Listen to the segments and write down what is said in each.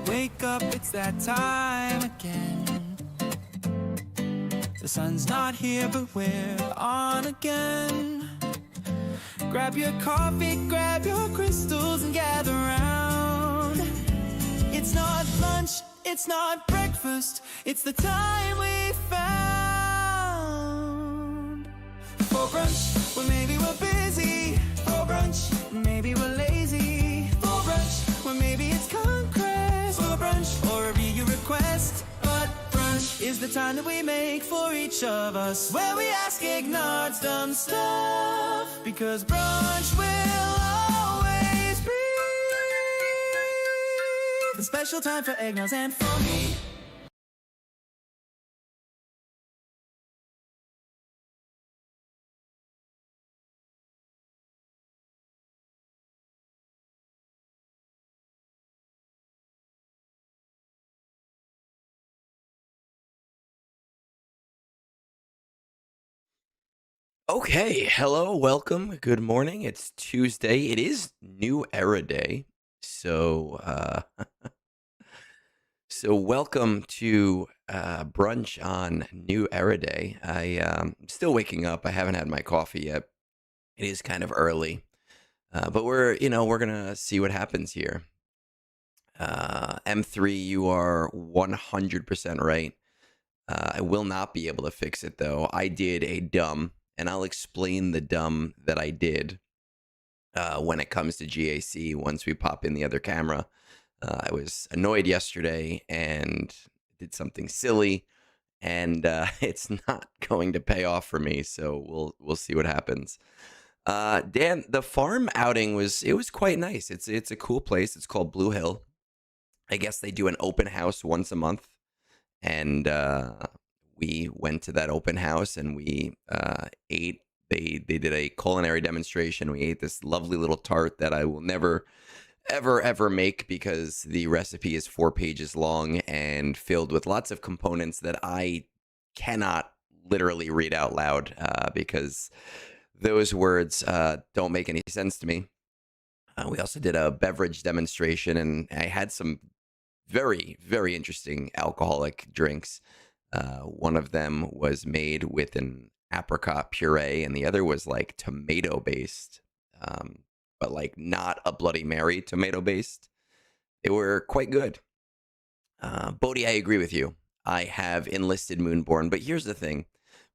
Wake up, it's that time again. The sun's not here, but we're on again. Grab your coffee, grab your crystals and gather round. It's not lunch, it's not breakfast, it's the time we found. For brunch, well maybe we're busy. For brunch, maybe we're lazy. For brunch, well maybe it's conquest. For brunch, or be your request. But brunch is the time that we make for each of us, where we ask Egnards dumb stuff, because brunch will always be the special time for Egnards and for me. Okay, hello, welcome, good morning. It's Tuesday. It is New Era Day. So so welcome to brunch on New Era Day. I'm still waking up. I haven't had my coffee yet. It is kind of early. But we're gonna see what happens here. M3, you are 100% right. I will not be able to fix it though. I did a dumb, and I'll explain the dumb that I did when it comes to GAC once we pop in the other camera. I was annoyed yesterday and did something silly, and it's not going to pay off for me. So we'll see what happens. Dan, the farm outing was quite nice. It's a cool place. It's called Blue Hill. I guess they do an open house once a month, and we went to that open house and we ate. They did a culinary demonstration. We ate this lovely little tart that I will never, ever make, because the recipe is 4 pages long and filled with lots of components that I cannot literally read out loud because those words don't make any sense to me. We also did a beverage demonstration, and I had some very, very interesting alcoholic drinks. One of them was made with an apricot puree, and the other was like tomato based, but like not a Bloody Mary tomato based. They were quite good. Bodhi, I agree with you. I have enlisted Moonborn, but here's the thing.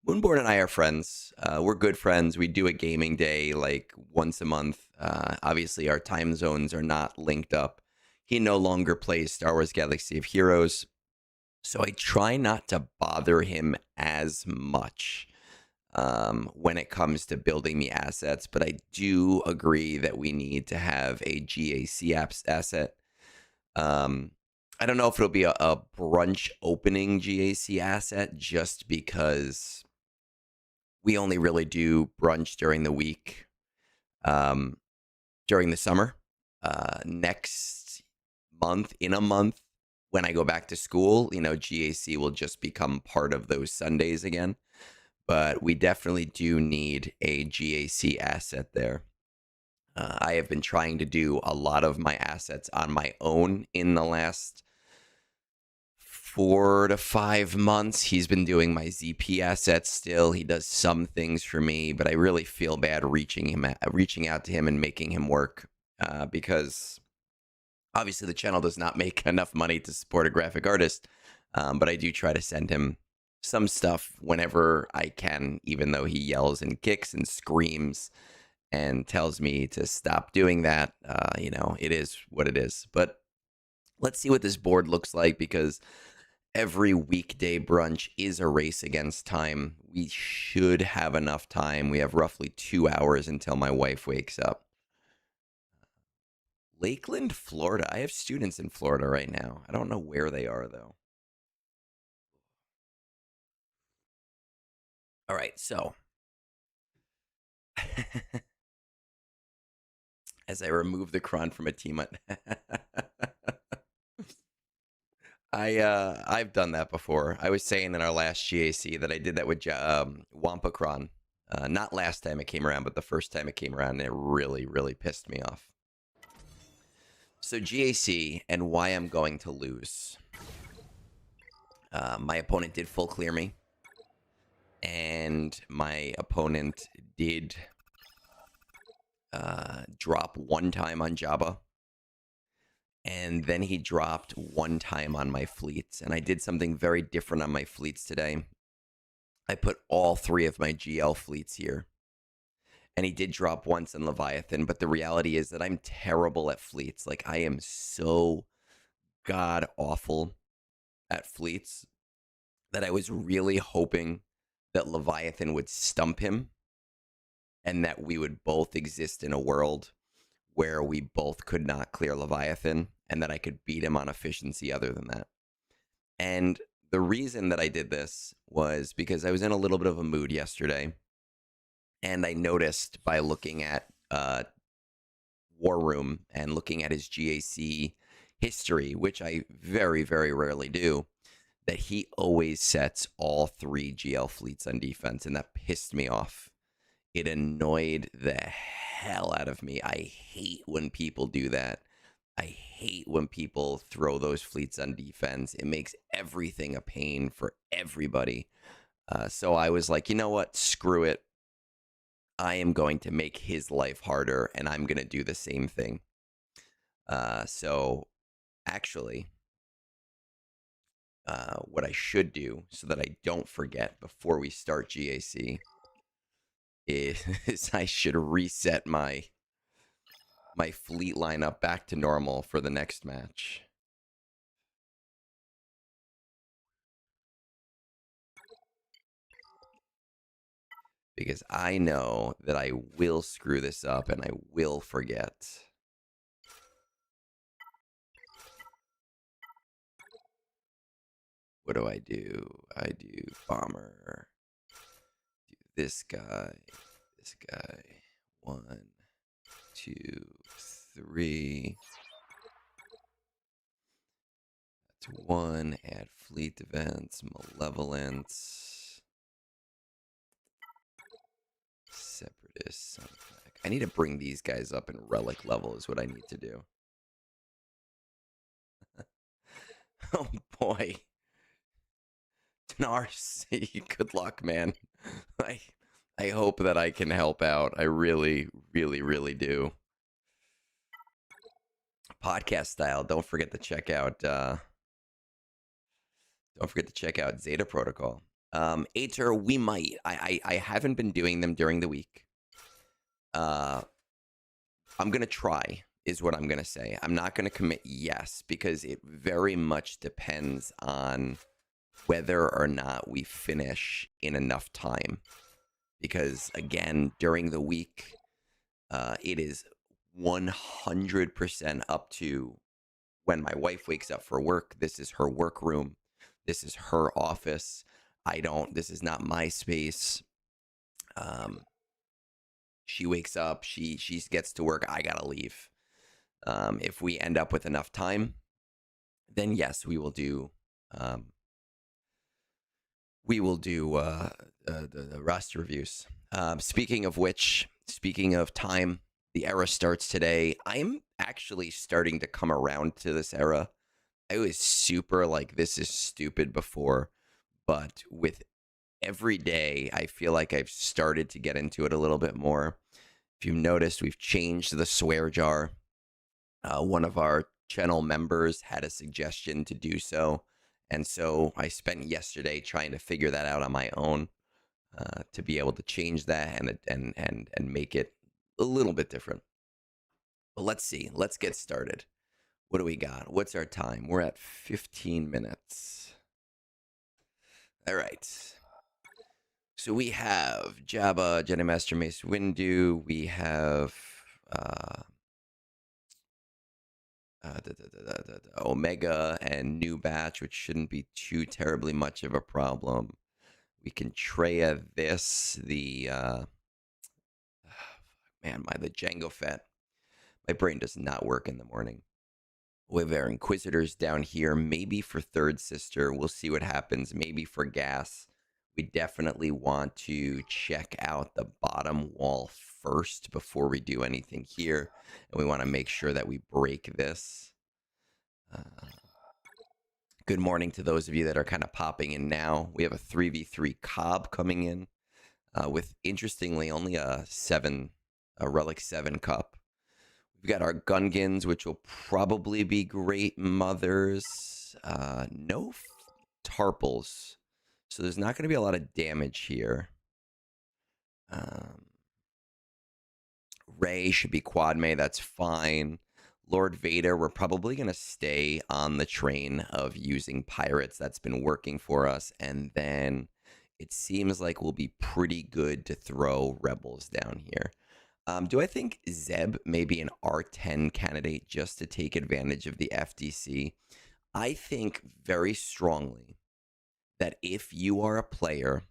Moonborn and I are friends. We're good friends. We do a gaming day like once a month. Obviously, our time zones are not linked up. He no longer plays Star Wars Galaxy of Heroes, so I try not to bother him as much when it comes to building me assets, but I do agree that we need to have a GAC asset. I don't know if it'll be a brunch opening GAC asset, just because we only really do brunch during the week, during the summer. Next month, in a month, when I go back to school, GAC will just become part of those Sundays again. But we definitely do need a GAC asset there. I have been trying to do a lot of my assets on my own in the last 4 to 5 months. He's been doing my ZP assets still. He does some things for me, but I really feel bad reaching out to him and making him work because obviously the channel does not make enough money to support a graphic artist, but I do try to send him some stuff whenever I can, even though he yells and kicks and screams and tells me to stop doing that. It is what it is. But let's see what this board looks like, because every weekday brunch is a race against time. We should have enough time. We have roughly 2 hours until my wife wakes up. Lakeland, Florida. I have students in Florida right now. I don't know where they are, though. All right, so as I remove the cron from a team, I've done that before. I was saying in our last GAC that I did that with Wampacron. Not last time it came around, but the first time it came around, and it really, really pissed me off. So GAC and why I'm going to lose. My opponent did full clear me. And my opponent did drop one time on Jabba. And then he dropped one time on my fleets. And I did something very different on my fleets today. I put all three of my GL fleets here. And he did drop once in Leviathan. But the reality is that I'm terrible at fleets. Like, I am so god awful at fleets that I was really hoping that Leviathan would stump him and that we would both exist in a world where we both could not clear Leviathan and that I could beat him on efficiency other than that. And the reason that I did this was because I was in a little bit of a mood yesterday, and I noticed by looking at War Room and looking at his GAC history, which I very, very rarely do, that he always sets all three GL fleets on defense, and that pissed me off. It annoyed the hell out of me. I hate when people do that. I hate when people throw those fleets on defense. It makes everything a pain for everybody. So I was like, you know what? Screw it. I am going to make his life harder, and I'm going to do the same thing. So actually, what I should do so that I don't forget before we start GAC is I should reset my fleet lineup back to normal for the next match. Because I know that I will screw this up and I will forget. What do? I do bomber. Do this guy. 1, 2, 3. That's 1. Add fleet events, malevolence, separatist. I need to bring these guys up in relic level is what I need to do. Oh boy. Nars, good luck, man. I hope that I can help out. I really, really, really do. Podcast style. Don't forget to check out Zeta Protocol. Ater, we might. I haven't been doing them during the week. I'm gonna try, is what I'm gonna say. I'm not gonna commit yes, because it very much depends on whether or not we finish in enough time. Because again, during the week, it is 100% up to when my wife wakes up for work. This is her work room. This is her office. This is not my space. She wakes up, she gets to work, I gotta leave. If we end up with enough time, then yes, we will do the roster reviews. Speaking of which, speaking of time, the era starts today. I'm actually starting to come around to this era. I was super like, this is stupid before, but with every day, I feel like I've started to get into it a little bit more. If you've noticed, we've changed the swear jar. One of our channel members had a suggestion to do so. And so I spent yesterday trying to figure that out on my own, to be able to change that and make it a little bit different. But let's see. Let's get started. What do we got? What's our time? We're at 15 minutes. All right. So we have Jabba, Jedi Master Mace Windu. We have Omega and New Batch, which shouldn't be too terribly much of a problem. We can Treya this, the the Jango Fett. My brain does not work in the morning. We have our Inquisitors down here, maybe for Third Sister. We'll see what happens. Maybe for Gas. we definitely want to check out the bottom wall first before we do anything here. And we want to make sure that we break this. Good morning to those of you that are kind of popping in now. We have a 3v3 Cobb coming in with, interestingly, only a Relic 7 cup. We've got our Gungans, which will probably be Great Mothers. No Tarples. So there's not going to be a lot of damage here. Ray should be Quad May. That's fine. Lord Vader, we're probably going to stay on the train of using pirates. That's been working for us. And then it seems like we'll be pretty good to throw rebels down here. Do I think Zeb may be an R10 candidate just to take advantage of the FDC? I think very strongly that if you are a player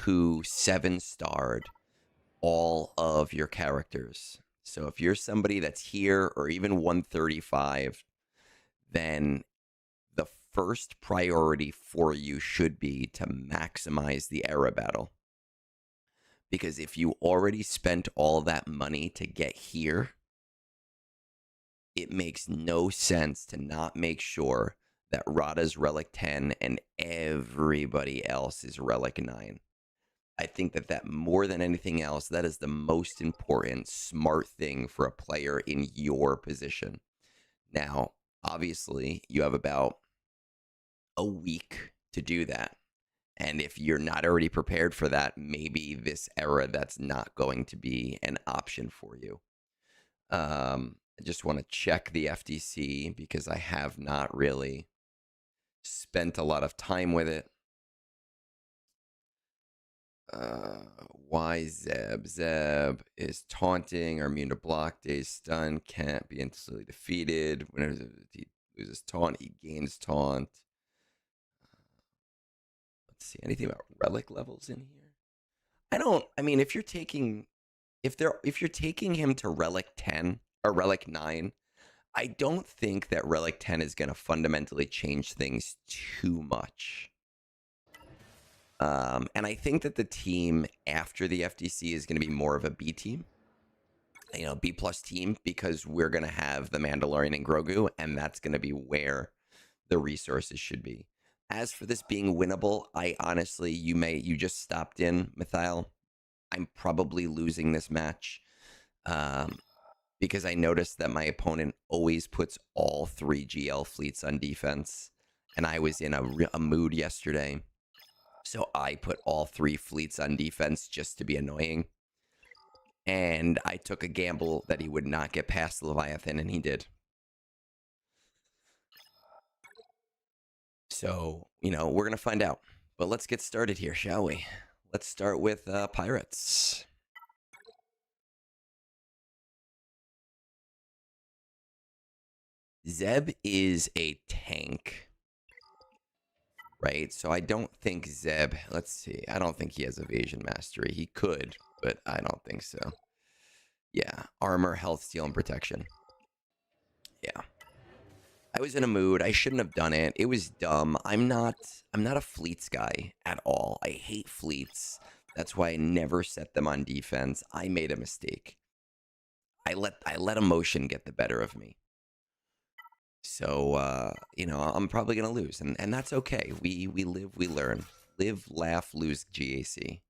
who 7-starred all of your characters, so if you're somebody that's here or even 135, then the first priority for you should be to maximize the era battle. Because if you already spent all that money to get here, it makes no sense to not make sure that Rada's Relic 10 and everybody else is Relic 9. I think that more than anything else, that is the most important, smart thing for a player in your position. Now, obviously, you have about a week to do that. And if you're not already prepared for that, maybe this era, that's not going to be an option for you. I just want to check the FDC because I have not really spent a lot of time with it. Why Zeb? Zeb is taunting or immune to block, days stun, can't be instantly defeated. Whenever he loses taunt, he gains taunt. Let's see, anything about relic levels in here? I mean, if you're taking him to Relic 10 or Relic 9, I don't think that Relic 10 is going to fundamentally change things too much. And I think that the team after the FDC is going to be more of a B team, B+ team, because we're going to have the Mandalorian and Grogu, and that's going to be where the resources should be. As for this being winnable, I honestly, you just stopped in, Mithail. I'm probably losing this match because I noticed that my opponent always puts all 3 GL fleets on defense, and I was in a mood yesterday. So I put all 3 fleets on defense just to be annoying. And I took a gamble that he would not get past the Leviathan, and he did. So, we're going to find out. But let's get started here, shall we? Let's start with pirates. Zeb is a tank. Right, so I don't think Zeb, let's see, I don't think he has evasion mastery. He could, but I don't think so. Yeah, armor, health, steel, and protection. Yeah. I was in a mood. I shouldn't have done it. It was dumb. I'm not a fleets guy at all. I hate fleets. That's why I never set them on defense. I made a mistake. I let emotion get the better of me. So, I'm probably going to lose, and that's okay. We live, we learn. Live, laugh, lose, GAC.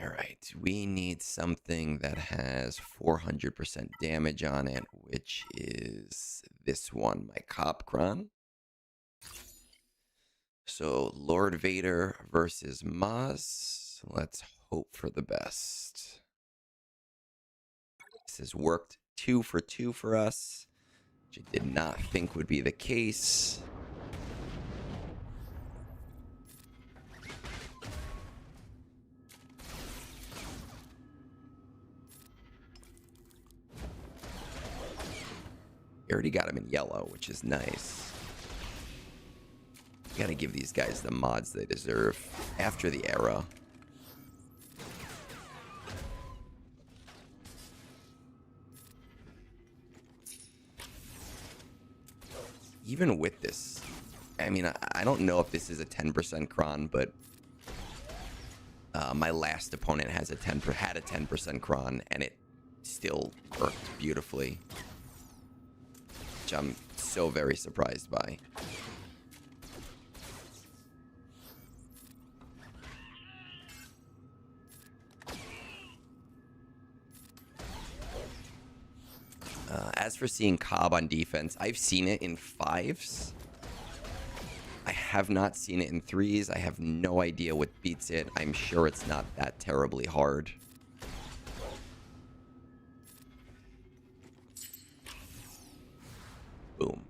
All right, we need something that has 400% damage on it, which is this one, my Copcron. So, Lord Vader versus Maz. Let's hope for the best. This has worked 2 for 2 for us, which I did not think would be the case. We already got him in yellow, which is nice. Gotta give these guys the mods they deserve after the era. Even with this I mean, I don't know if this is a 10% cron, but my last opponent has had a 10% cron, and it still worked beautifully, which I'm so very surprised by. As for seeing Cobb on defense, I've seen it in 5s. I have not seen it in 3s. I have no idea what beats it. I'm sure it's not that terribly hard. Boom.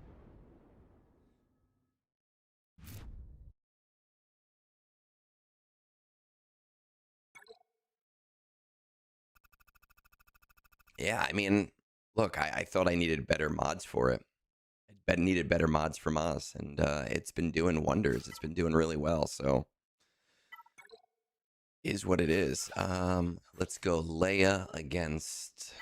Yeah, I mean, look, I thought I needed better mods for it. I needed better mods from Oz, and it's been doing wonders. It's been doing really well, so is what it is. Let's go Leia against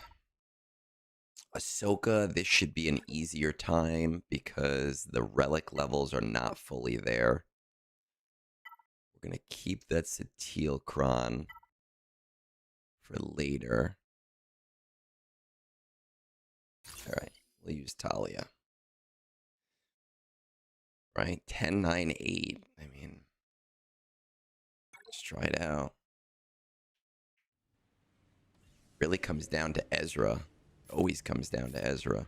Ahsoka. This should be an easier time because the relic levels are not fully there. We're going to keep that Satil Kron for later. All right, we'll use Talia. Right, 10, 9, 8. I mean, let's try it out. Really comes down to Ezra. Always comes down to Ezra.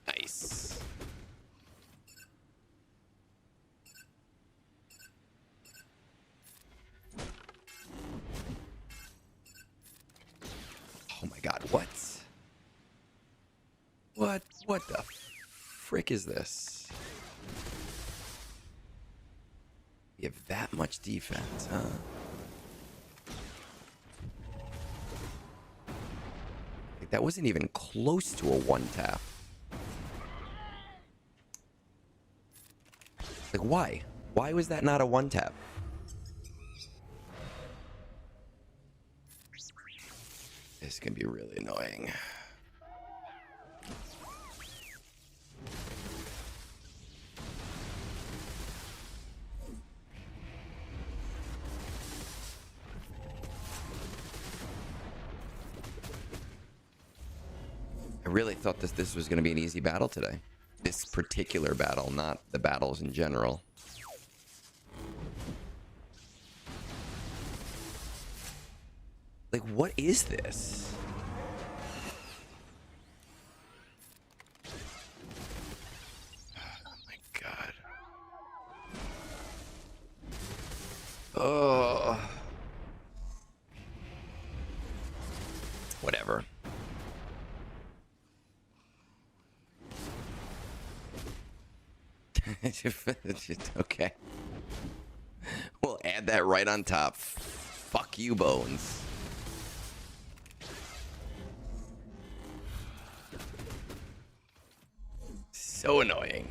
Nice. Oh my god, what? What the frick is this? You have that much defense, huh? Like, that wasn't even close to a one-tap. Like, why? Why was that not a one-tap? This is gonna be really annoying. I really thought this was going to be an easy battle today. This particular battle, not the battles in general. Like, what is this? Oh my god. Oh. Whatever. Okay. We'll add that right on top. Fuck you, Bones. So annoying.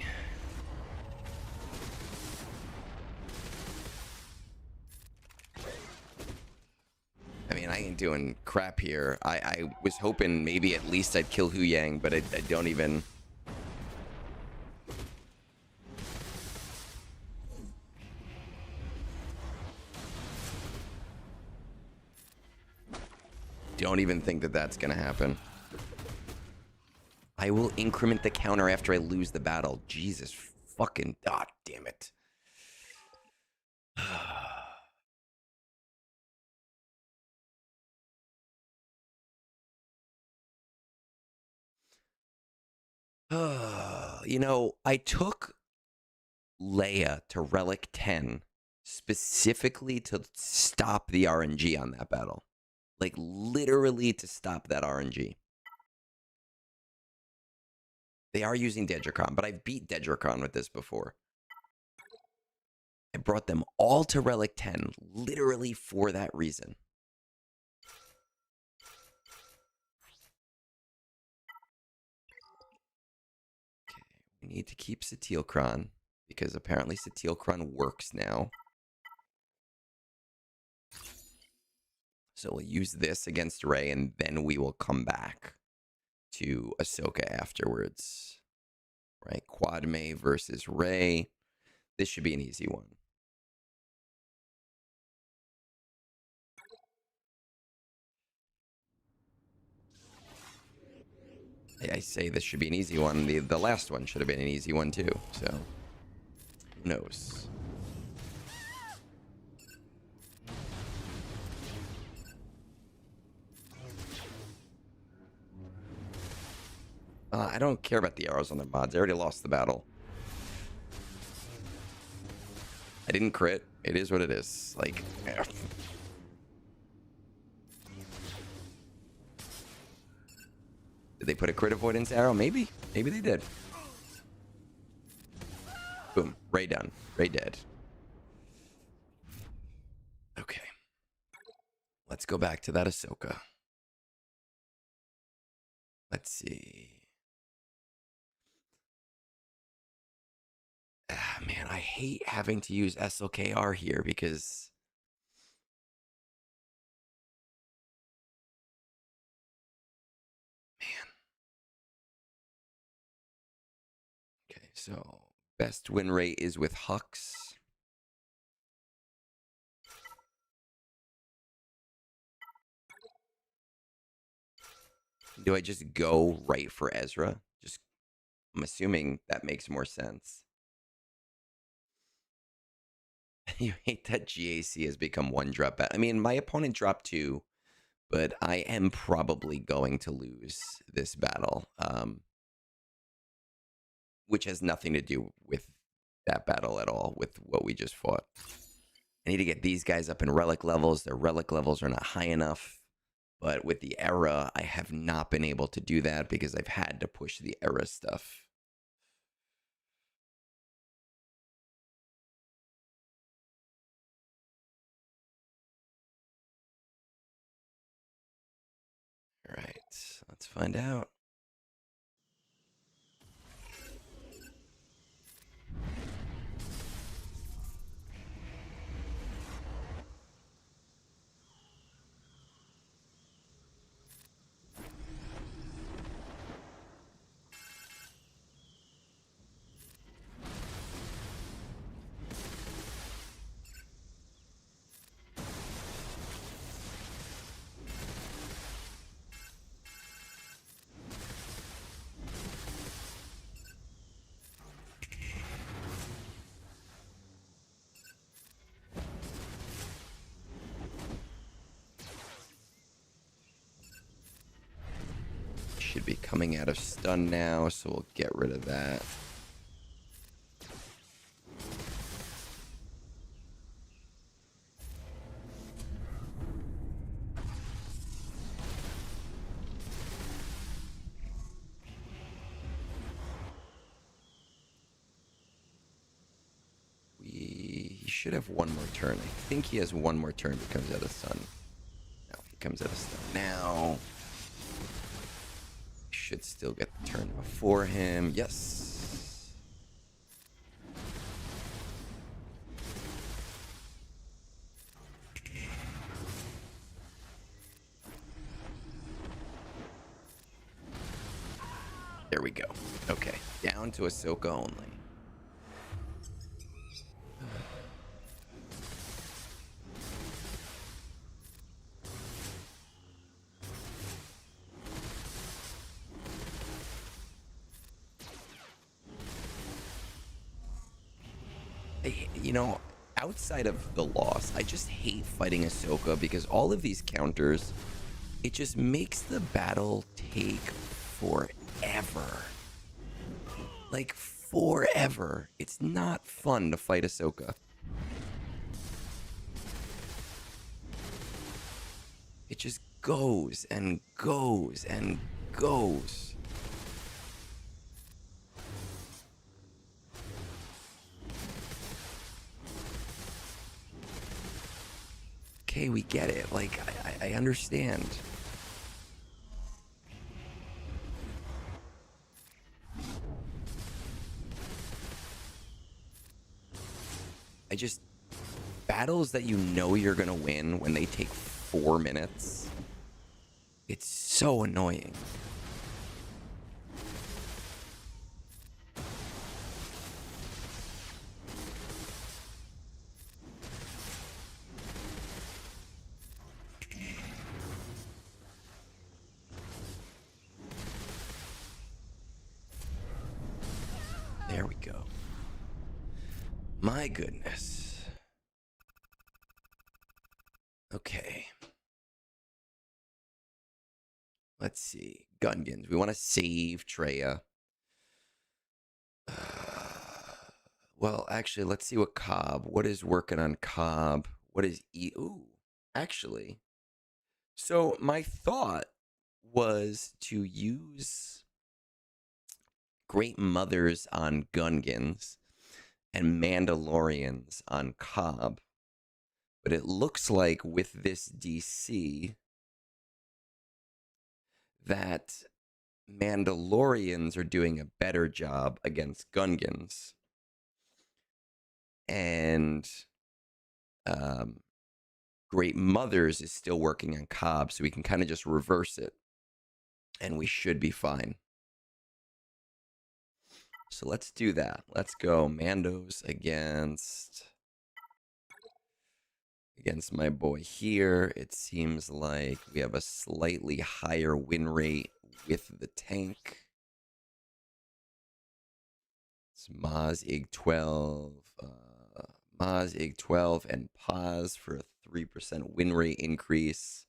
I mean, I ain't doing crap here. I was hoping maybe at least I'd kill Hu Yang, but I don't even... Don't even think that that's gonna happen. I will increment the counter after I lose the battle. Jesus fucking... Ah, damn it. You know, I took Leia to Relic 10 specifically to stop the RNG on that battle. Like, literally to stop that RNG. They are using Dedricon, but I've beat Dedricon with this before. I brought them all to Relic 10 literally for that reason. Okay, we need to keep Satilkron because apparently Satilkron works now. So we'll use this against Rey, and then we will come back to Ahsoka afterwards. Right? Quad May versus Rey. This should be an easy one. I say this should be an easy one. The last one should have been an easy one too. So who knows? I don't care about the arrows on their mods. I already lost the battle. I didn't crit. It is what it is. Like, did they put a crit avoidance arrow? Maybe. Maybe they did. Boom. Rey done. Rey dead. Okay. Let's go back to that Ahsoka. Let's see. Ah, man, I hate having to use SLKR here because... Man. Okay, so best win rate is with Hux. Do I just go right for Ezra? I'm assuming that makes more sense. You hate that GAC has become one drop. I mean, my opponent dropped 2, but I am probably going to lose this battle, which has nothing to do with that battle at all, with what we just fought. I need to get these guys up in relic levels. Their relic levels are not high enough. But with the era, I have not been able to do that because I've had to push the era stuff. All right, let's find out. Should be coming out of stun now, so we'll get rid of that. He should have one more turn. I think he has one more turn if he comes out of stun. No, he comes out of stun now. Should still get the turn before him. Yes. There we go. Okay. Down to Ahsoka only. You know, outside of the loss, I just hate fighting Ahsoka because all of these counters, it just makes the battle take forever. Like, forever. It's not fun to fight Ahsoka. It just goes and goes and goes. Okay, we get it. Like, I understand. I just... Battles that you know you're gonna win, when they take 4 minutes. It's so annoying. There we go. My goodness. Okay. Let's see. Gungans. We want to save Treya. Well, actually, let's see what Cobb. What is working on Cobb? What is Ooh, actually. So my thought was to use Great Mothers on Gungans and Mandalorians on Cobb. But it looks like with this DC that Mandalorians are doing a better job against Gungans. And Great Mothers is still working on Cobb, so we can kind of just reverse it. And we should be fine. So let's do that. Let's go Mandos against my boy here. It seems like we have a slightly higher win rate with the tank. It's Maz Ig 12, Maz Ig 12 and Paz for a 3% win rate increase.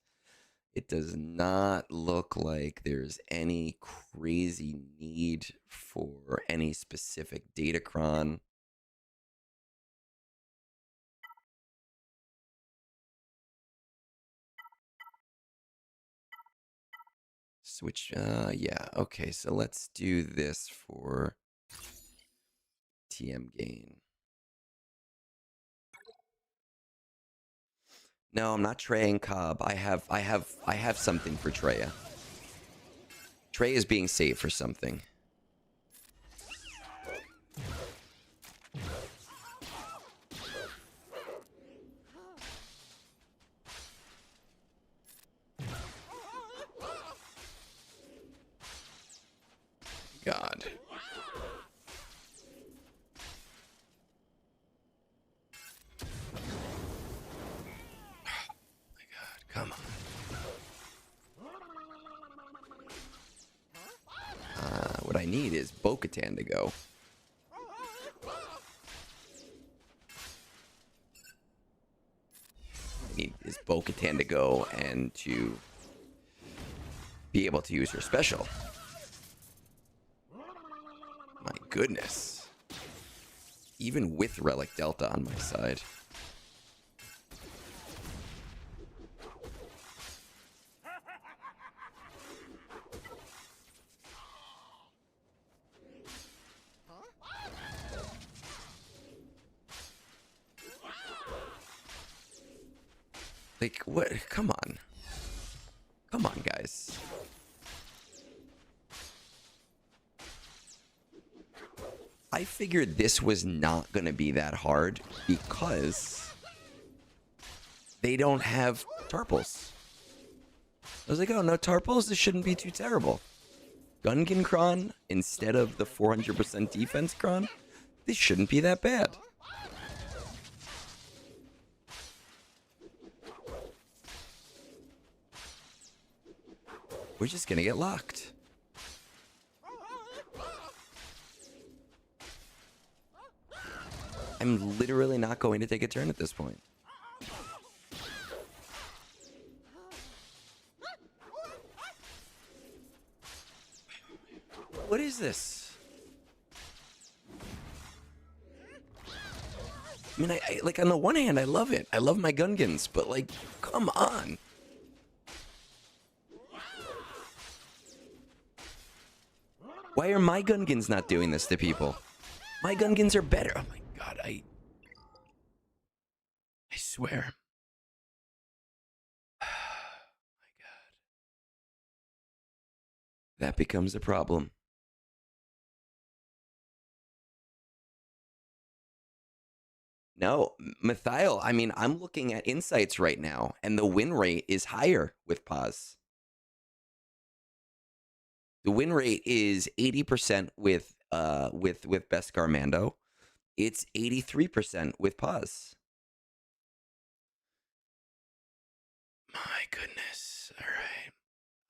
It does not look like there's any crazy need for any specific Datacron. Switch, yeah, okay, so let's do this for TM gain. No, I'm not Treying Cobb. I have something for Treya. Trey is being saved for something. God. Come on. What I need is Bo-Katan to go. I need is Bo-Katan to go and to be able to use her special. My goodness. Even with Relic Delta on my side. Like, what? Come on. Come on, guys. I figured this was not going to be that hard because they don't have Tarpals. I was like, oh, no Tarpals? This shouldn't be too terrible. Gungan Kron instead of the 400% defense Kron? This shouldn't be that bad. We're just going to get locked. I'm literally not going to take a turn at this point. What is this? I mean, I like on the one hand, I love it. I love my Gungans, but like, come on. Why are my Gungans not doing this to people? My Gungans are better. Oh my god, I swear. Oh my god. That becomes a problem. No, Mathiel, I mean, I'm looking at insights right now, and the win rate is higher with pause. The win rate is 80% with Beskar Mando. It's 83% with pause. My goodness. All right.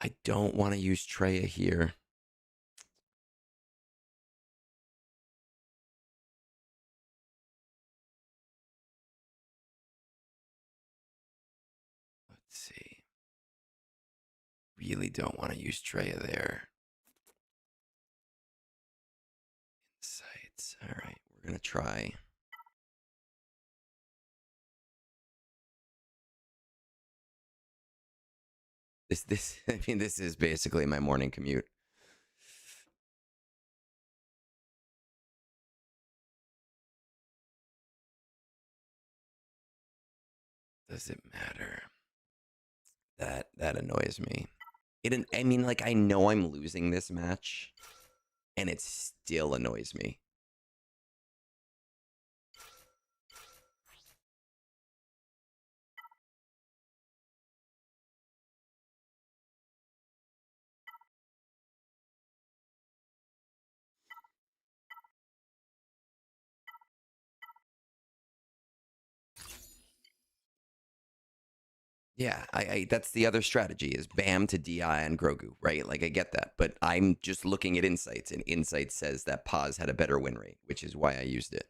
I don't want to use Treya here. Let's see. Really don't want to use Treya there. Insights. All right. We're going to try. I mean, this is basically my morning commute. Does it matter? That annoys me. I mean, like, I know I'm losing this match, and it still annoys me. Yeah, I that's the other strategy is Bam to DI and Grogu, right? Like I get that, but I'm just looking at insights, and insights says that pause had a better win rate, which is why I used it.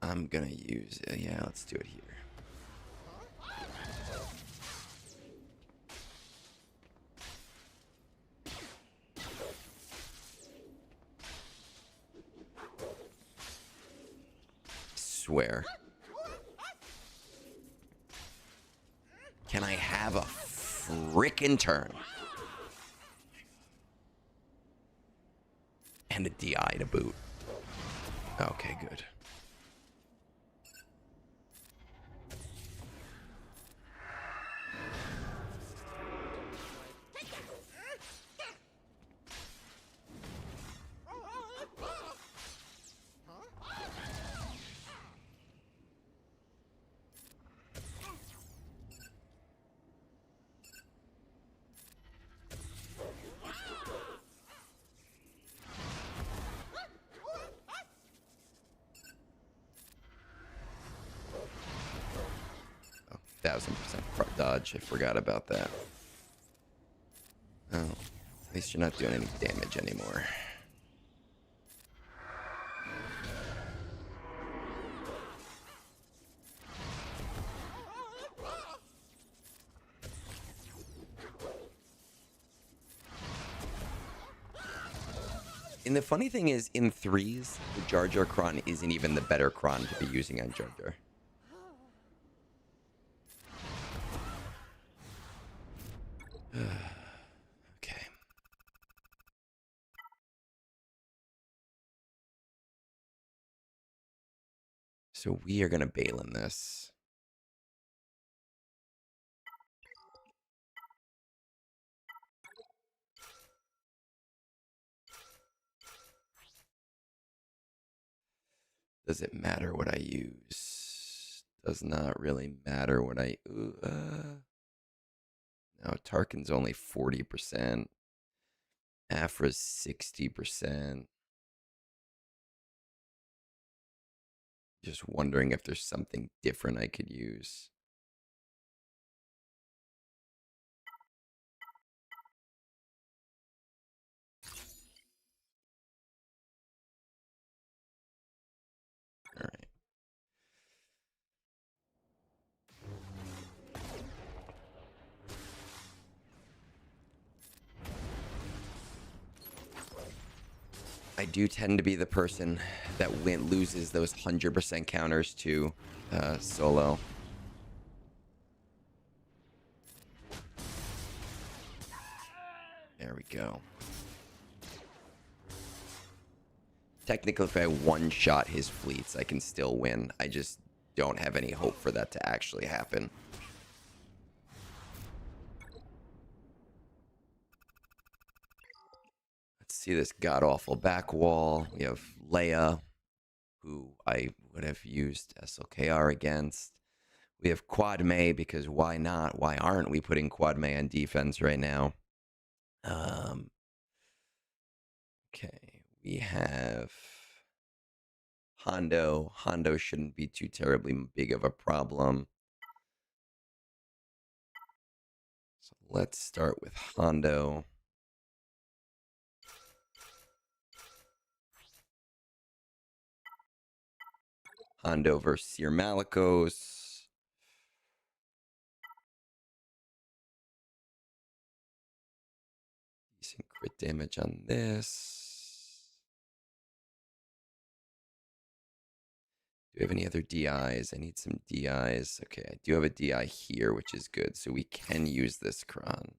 I'm gonna use it. Yeah, let's do it here. Swear. Can I have a frickin' turn? And a DI to boot. Okay, good. Oh, 1000% dodge. I forgot about that. Oh, at least you're not doing any damage anymore. And the funny thing is, in threes, the Jar Jar Kron isn't even the better Kron to be using on Jar Jar. Okay. So we are going to bail in this. Does it matter what I use? Does not really matter what I... no, Tarkin's only 40%. Afra's 60%. Just wondering if there's something different I could use. All right. I do tend to be the person that loses those 100% counters to solo. There we go. Technically, if I one-shot his fleets, I can still win. I just don't have any hope for that to actually happen. see this god-awful back wall. We have Leia, who I would have used SLKR against. We have Quad May, because why not? Why aren't we putting Quad May on defense right now? Okay, we have Hondo. Hondo shouldn't be too terribly big of a problem. So let's start with Hondo. Hondo versus Seer Malicos. Decent crit damage on this. Do we have any other DIs? I need some DIs. Okay, I do have a DI here, which is good. So we can use this Kron.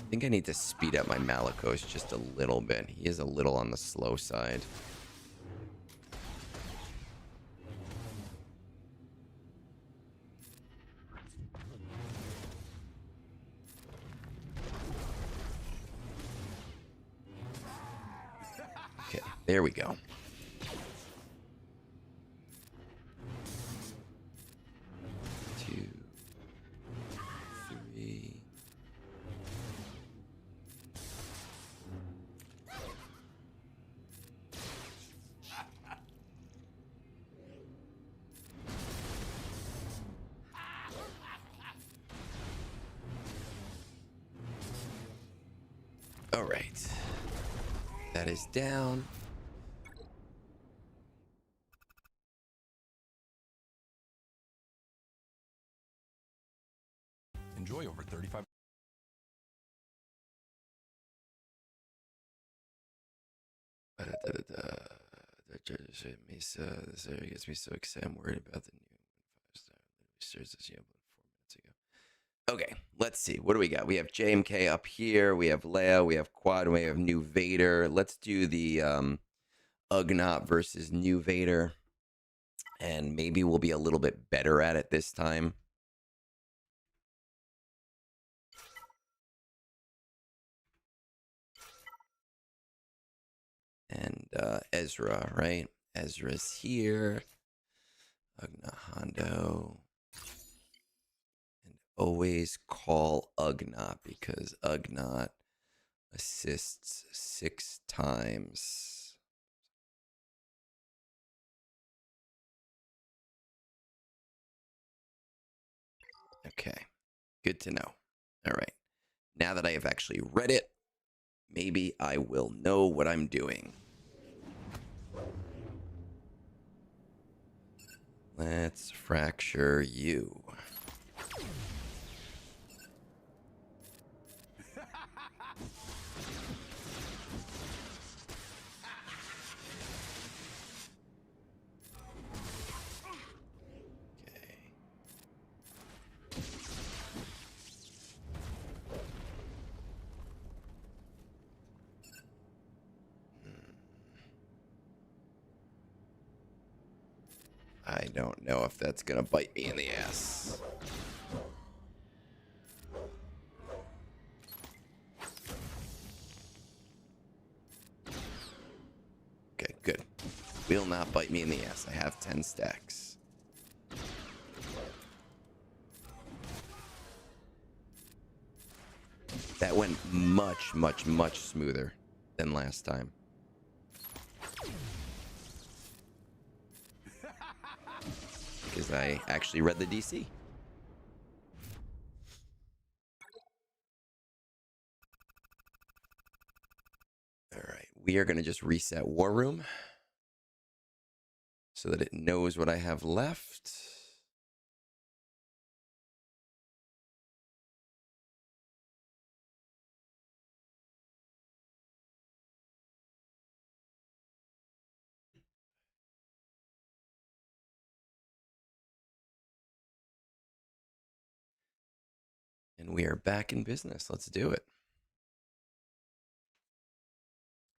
I think I need to speed up my Malicos just a little bit. He is a little on the slow side. Okay, there we go. Two, three. All right. That is down. Enjoy over 35. Mesa, this area gets me so excited. I'm worried about the new 5-star. Literally starts this 4 minutes ago. Okay, let's see. What do we got? We have JMK up here. We have Leia. We have Quad. We have New Vader. Let's do the Ugnaught versus New Vader. And maybe we'll be a little bit better at it this time. And Ezra, right? Ezra's here. Ugnaught Hondo. And always call Ugnaught because Ugnaught assists 6 times. Okay, good to know. All right. Now that I have actually read it, maybe I will know what I'm doing. Let's fracture you. Okay. I don't know if that's gonna bite me in the ass. Okay, good. Will not bite me in the ass. I have 10 stacks. That went much, much, much smoother than last time. Because because I actually read the DC. All right, we are going to just reset War Room so that it knows what I have left. And we are back in business. Let's do it.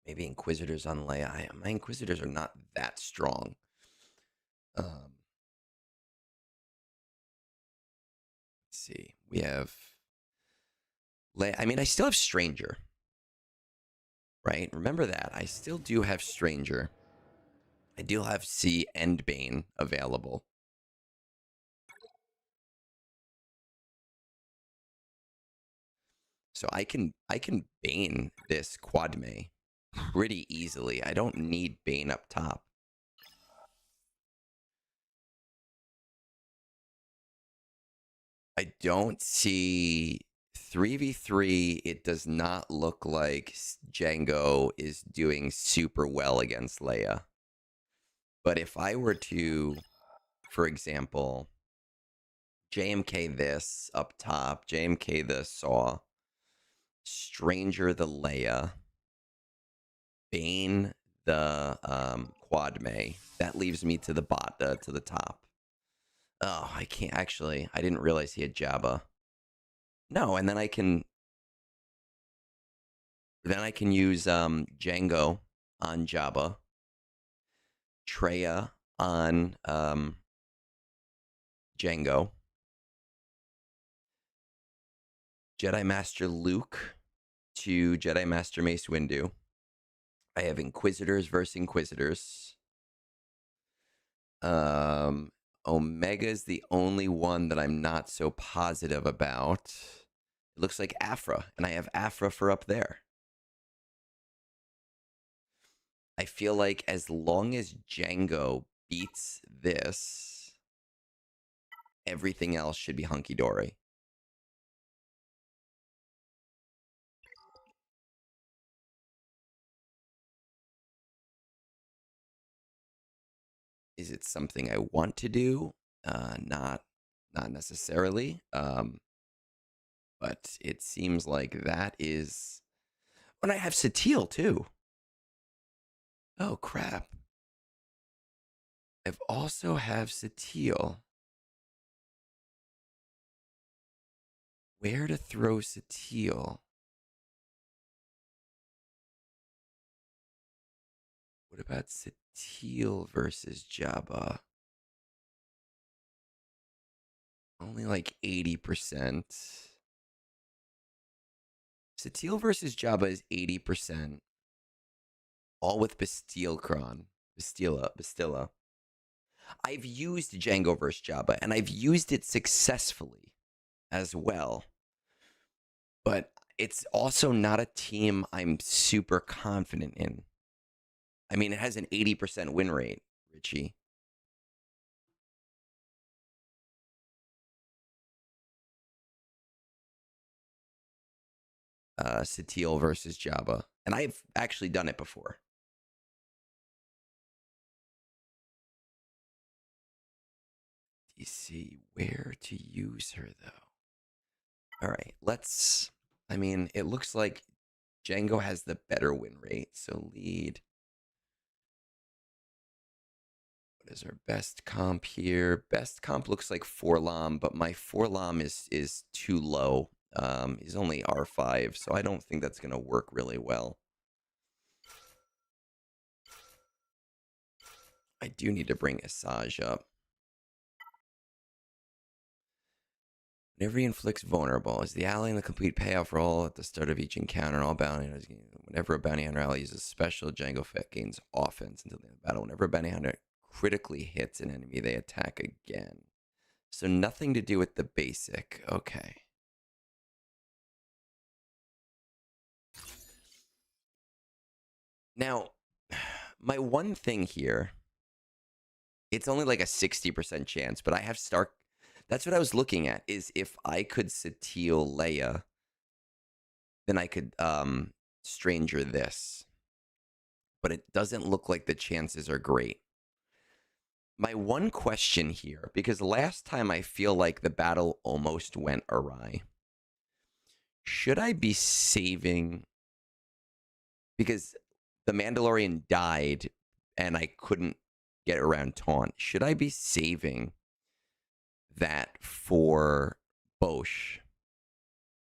Maybe Inquisitors on Leia. My Inquisitors are not that strong. Let's see. We have Leia. I mean, I still have Stranger. Right? Remember that. I still do have Stranger. I do have C and Bane available. So I can Bane this Quadme pretty easily. I don't need Bane up top. I don't see 3v3. It does not look like Django is doing super well against Leia. But if I were to, for example, JMK this up top, JMK the Saw, Stranger the Leia, Bane the Quadme, that leaves me to the to the top. Oh, I can't actually. I didn't realize he had Jabba. No, and then I can use Django on Jabba, Treya on Django, Jedi Master Luke to Jedi Master Mace Windu. I have Inquisitors versus Inquisitors. Omega's the only one that I'm not so positive about. It looks like Afra, and I have Afra for up there. I feel like as long as Django beats this, everything else should be hunky-dory. Is it something I want to do? Not necessarily. But it seems like that is... And I have Satele, too. Oh, crap. I also have Satele. Where to throw Satele? What about Satele versus Jabba? Only like 80%. Satele versus Jabba is 80%. All with Bastilla. I've used Django versus Jabba, and I've used it successfully as well. But it's also not a team I'm super confident in. I mean, it has an 80% win rate, Richie. Satele versus Jabba. And I've actually done it before. DC, where to use her, though? All right, let's... I mean, it looks like Django has the better win rate, so lead. What is our best comp here? Best comp looks like Forlom, but my Forlom is too low. He's only R5, so I don't think that's going to work really well. I do need to bring Asajj up. Whenever he inflicts vulnerable, is the ally in the complete payoff roll at the start of each encounter. All bounty hunters, whenever a bounty hunter ally uses special, Django gains offense until the end of the battle. Whenever a bounty hunter critically hits an enemy, they attack again. So nothing to do with the basic. Okay. Now, my one thing here It's only like a 60% chance, but I have Stark. That's what I was looking at, is if I could Sateel Leia, then I could Stranger this. But it doesn't look like the chances are great. My one question here, because last time I feel like the battle almost went awry. Should I be saving? Because the Mandalorian died and I couldn't get around taunt. Should I be saving that for Bosch?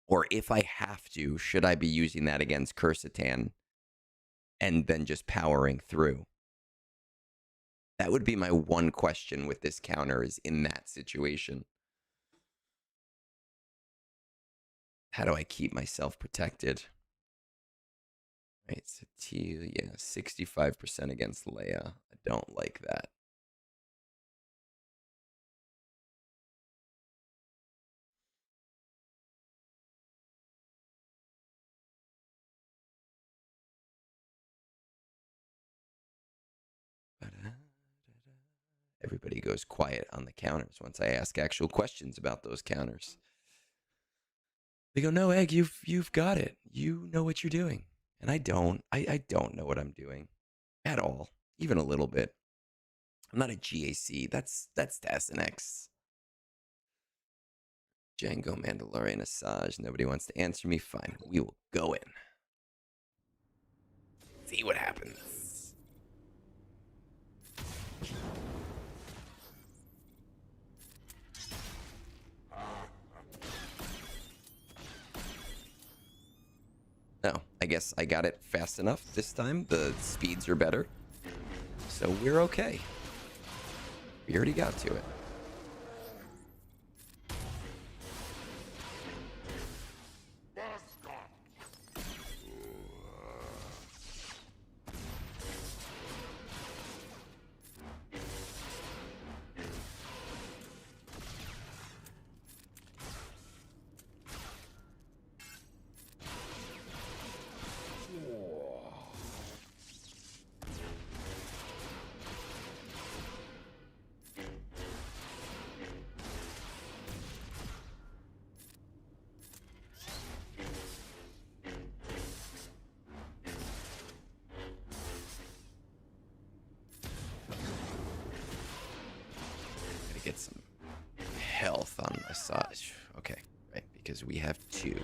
Or if I have to, should I be using that against Cursitan and then just powering through? That would be my one question with this counter, is in that situation. How do I keep myself protected? Right, Sateel, yeah, 65% against Leia. I don't like that. Everybody goes quiet on the counters once I ask actual questions about those counters. They go, "No, Egg, you've got it. You know what you're doing." And I don't. I don't know what I'm doing at all, even a little bit. I'm not a GAC. That's the SNX. Django, Mandalorian, Asajj. Nobody wants to answer me. Fine. We will go in. See what happens. No, I guess I got it fast enough this time. The speeds are better. So we're okay. We already got to it. Get some health on Asajj. Okay, right, because we have 2.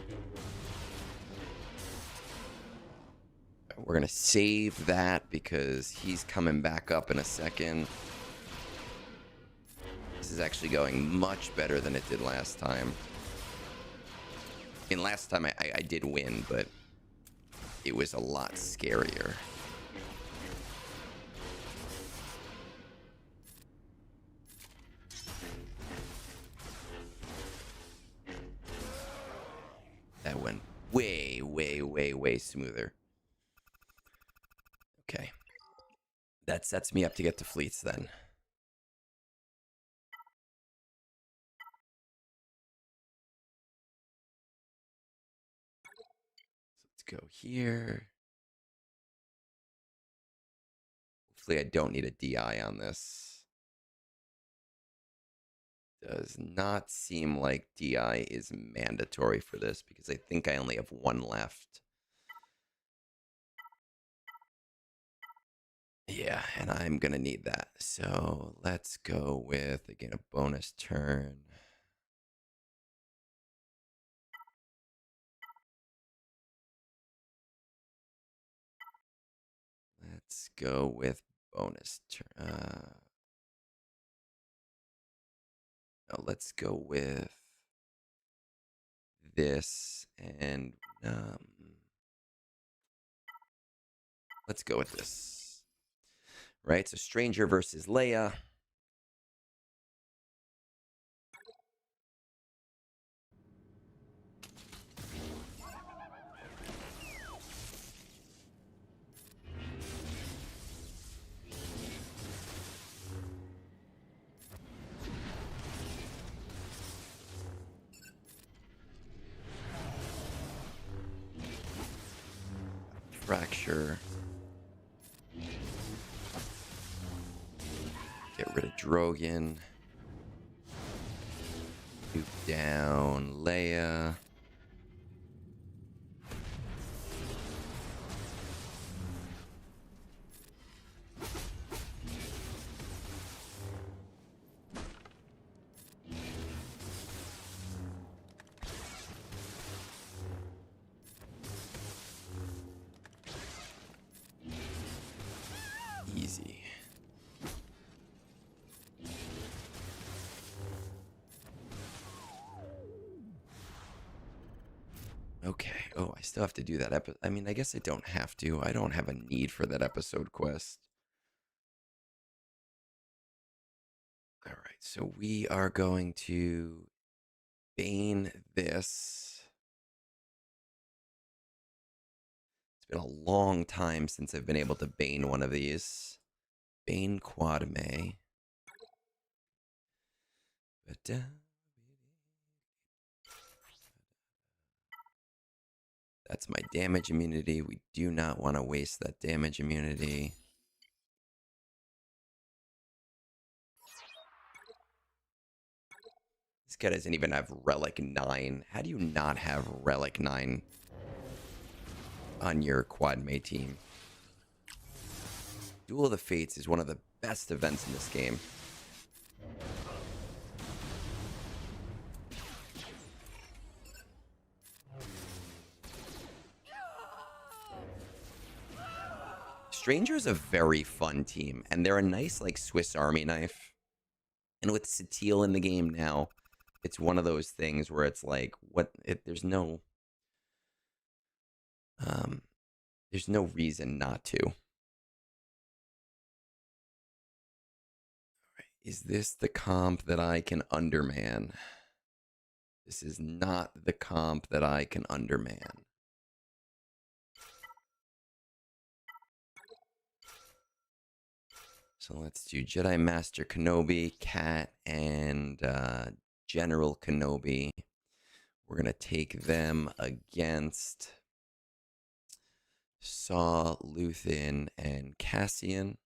We're going to save that because he's coming back up in a second. This is actually going much better than it did last time. And last time I did win, but it was a lot scarier. That went way, way, way, way smoother. Okay. That sets me up to get to fleets then. So let's go here. Hopefully I don't need a DI on this. Does not seem like DI is mandatory for this because I think I only have 1 left. Yeah, and I'm going to need that. So let's go with, again, a bonus turn. Let's go with bonus turn. No, let's go with this and let's go with this. Right, so Stranger versus Leia. Fracture. Get rid of Drogon. Duke down Leia. Easy. Okay. Oh, I still have to do that episode. I mean, I guess I don't have to. I don't have a need for that episode quest. All right. So we are going to Bane this. It's been a long time since I've been able to Bane one of these. Bane Quad May. But, that's my damage immunity. We do not want to waste that damage immunity. This guy doesn't even have Relic 9. How do you not have Relic 9 on your Quad May team? Duel of the Fates is one of the best events in this game. Stranger is a very fun team, and they're a nice, like, Swiss Army knife. And with Satil in the game now, it's one of those things where it's like, there's no reason not to. All right, is this the comp that I can underman? This is not the comp that I can underman. So let's do Jedi Master Kenobi, Cat, and General Kenobi. We're going to take them against Saw, Luthen, and Cassian.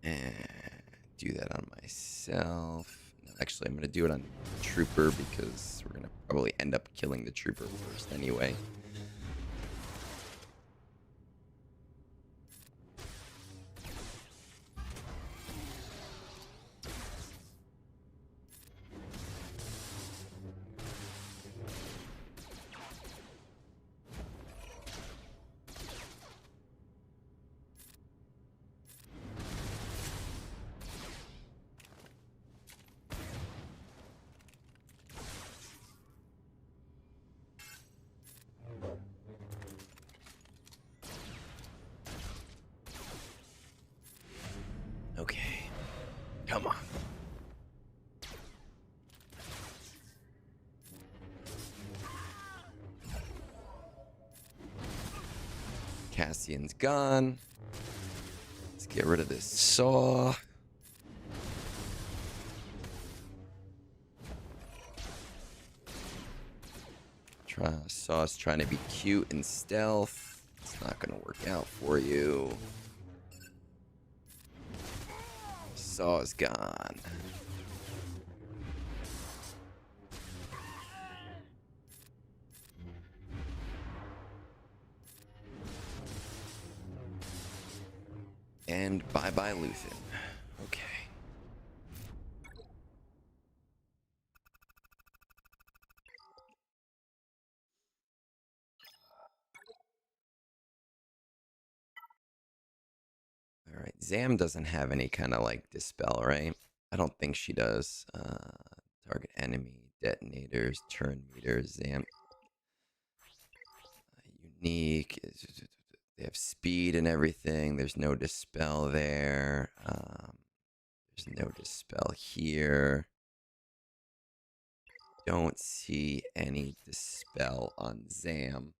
And do that on myself. No, actually, I'm going to do it on Trooper because we're going to probably end up killing the Trooper first anyway. Okay, come on. Cassian's gone. Let's get rid of this Saw. Saw's trying to be cute and stealth. It's not going to work out for you. Saw's gone. And bye-bye, Luthen. Okay. All right. Zam doesn't have any kind of like dispel, right? I don't think she does. Target enemy, detonators, turn meters, Zam. Sneak. They have speed and everything. There's no dispel there. There's no dispel here. Don't see any dispel on Zam.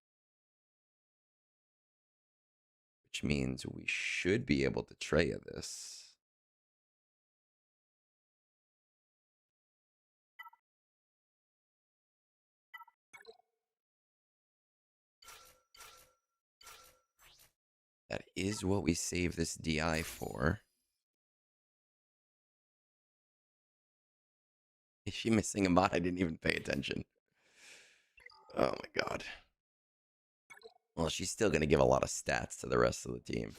Which means we should be able to Treya this. That is what we save this DI for. Is she missing a bot? I didn't even pay attention. Oh my god. Well, she's still going to give a lot of stats to the rest of the team.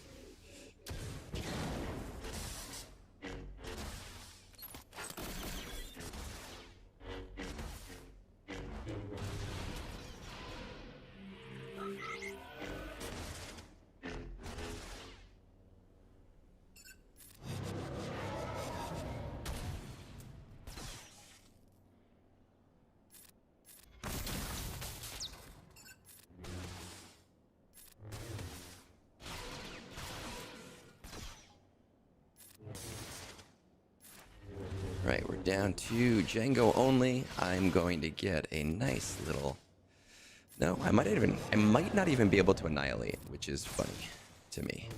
Right, we're down to Django only. I'm going to get a nice little... No, I might not even be able to annihilate, which is funny to me.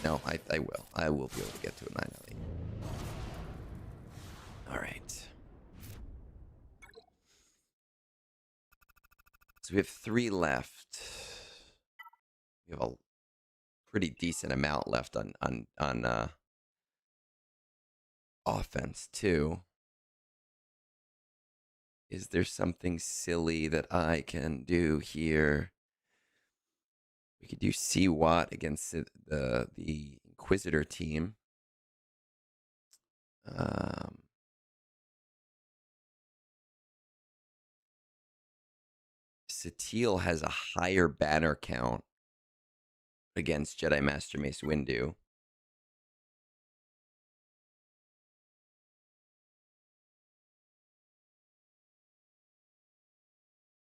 No, I will. I will be able to get to annihilate. Alright. So we have 3 left. We have a pretty decent amount left on offense too. Is there something silly that I can do here? We could do C-Watt against the Inquisitor team. Satil has a higher banner count against Jedi Master Mace Windu.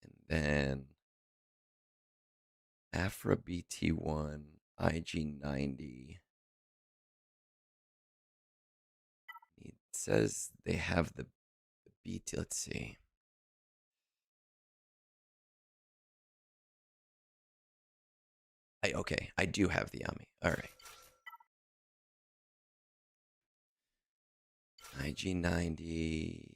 And then Afra BT1, IG90. It says they have the BT. Let's see. Okay, I do have the Ami. All right. IG90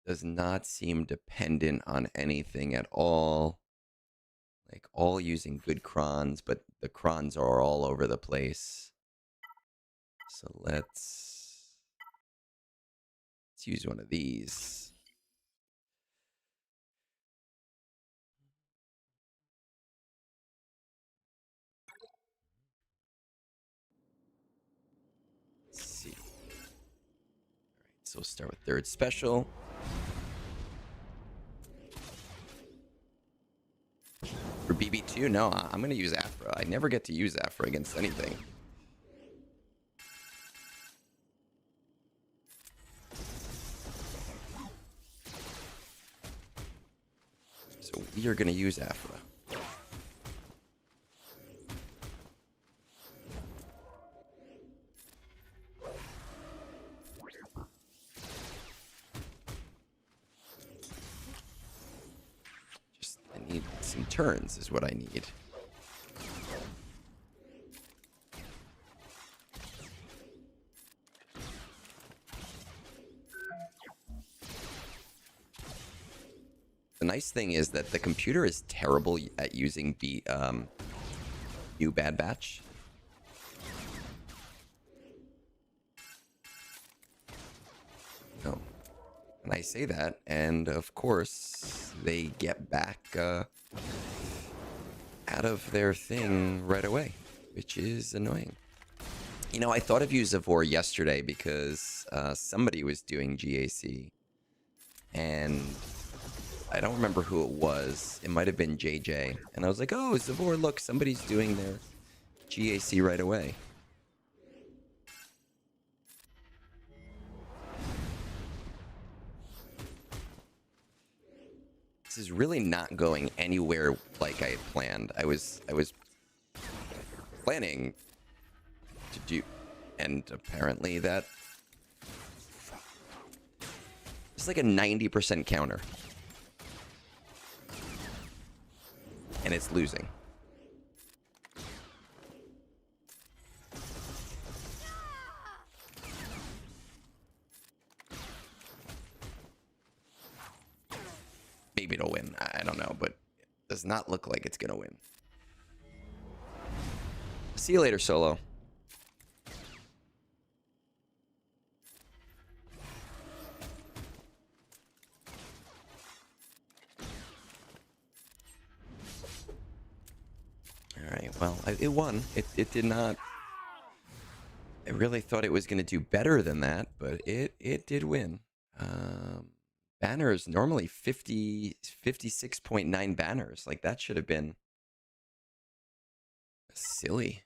does not seem dependent on anything at all. Like, all using good crons, but the crons are all over the place. So let's use one of these. Let's see. All right, so we'll start with third special. For BB2, no, I'm going to use Afra. I never get to use Afra against anything. So we are going to use Afra. I need some turns is what I need. The nice thing is that the computer is terrible at using new Bad Batch. No. And I say that, and of course, they get back out of their thing right away, which is annoying. You know, I thought of you, Zavor, yesterday because somebody was doing GAC, and I don't remember who it was. It might have been JJ. And I was like, oh, Zavor, look, somebody's doing their GAC right away. This is really not going anywhere like I had planned. I was planning to do, and apparently that it's like a 90% counter. And it's losing. Maybe it'll win. I don't know, but it does not look like it's gonna win. See you later, Solo. Alright, well, it won. It did not... I really thought it was going to do better than that, but it did win. Banners, normally 56.9 banners. Like, that should have been silly.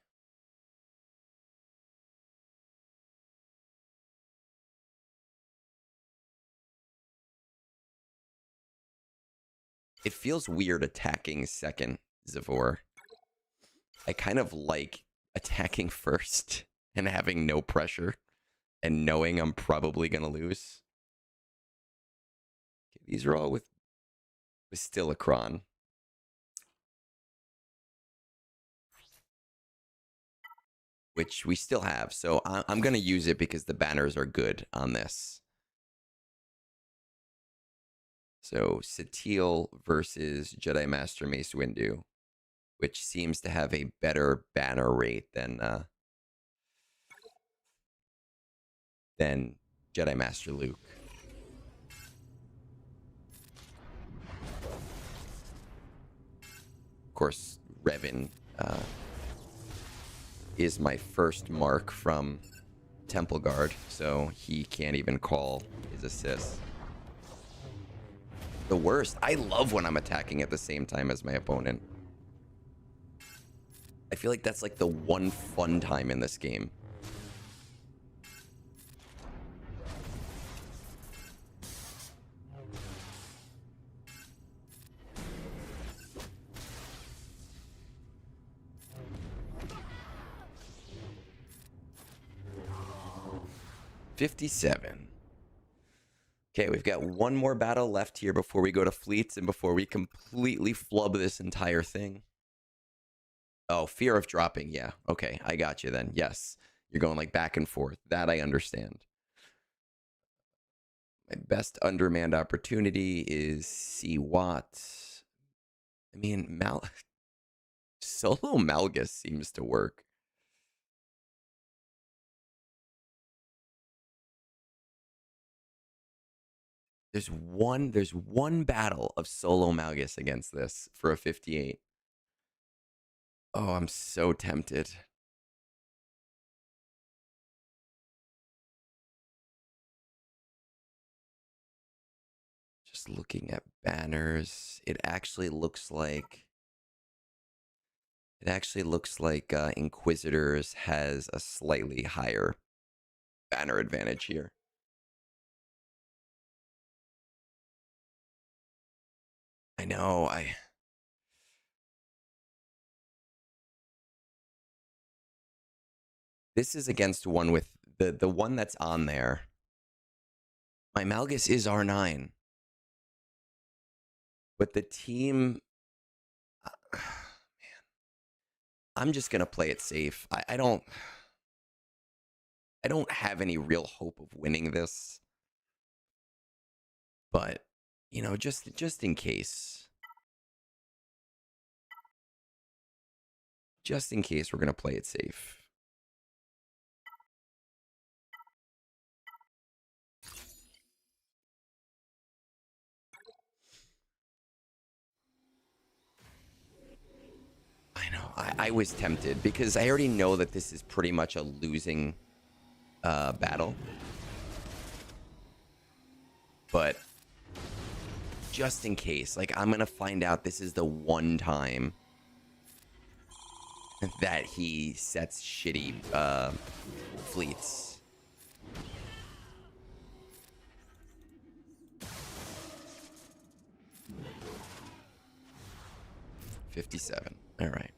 It feels weird attacking second, Zavor. I kind of like attacking first and having no pressure and knowing I'm probably going to lose. Okay, these are all with Stilacron. Which we still have, so I'm going to use it because the banners are good on this. So, Satil versus Jedi Master Mace Windu, which seems to have a better banner rate than Jedi Master Luke. Of course, Revan is my first mark from Temple Guard, so he can't even call his assist. The worst. I love when I'm attacking at the same time as my opponent. I feel like that's like the one fun time in this game. $57. Okay, we've got one more battle left here before we go to fleets and before we completely flub this entire thing. Oh, fear of dropping. Yeah. Okay, I got you then. Yes. You're going like back and forth. That I understand. My best undermanned opportunity is C. Watt. I mean, Solo Malgus seems to work. There's one battle of Solo Malgus against this for a 58. Oh, I'm so tempted. Just looking at banners, it actually looks like Inquisitors has a slightly higher banner advantage here. I know, this is against one with the one that's on there. My Malgus is R9. But the team, man, I'm just going to play it safe. I don't have any real hope of winning this. But, you know, just in case. Just in case, we're going to play it safe. I know. I was tempted because I already know that this is pretty much a losing battle. But just in case, like, I'm going to find out this is the one time that he sets shitty fleets. 57. All right.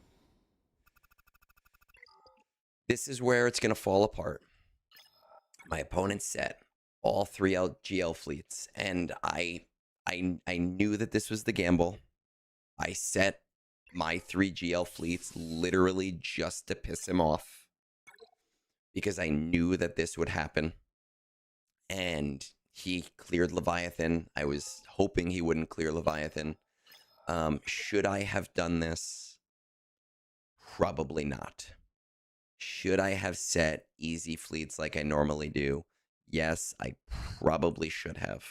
This is where it's going to fall apart. My opponent set all 3 GL fleets, and I knew that this was the gamble. I set my 3 GL fleets literally just to piss him off because I knew that this would happen. And he cleared Leviathan. I was hoping he wouldn't clear Leviathan. Should I have done this? Probably not. Should I have set easy fleets like I normally do? Yes, I probably should have.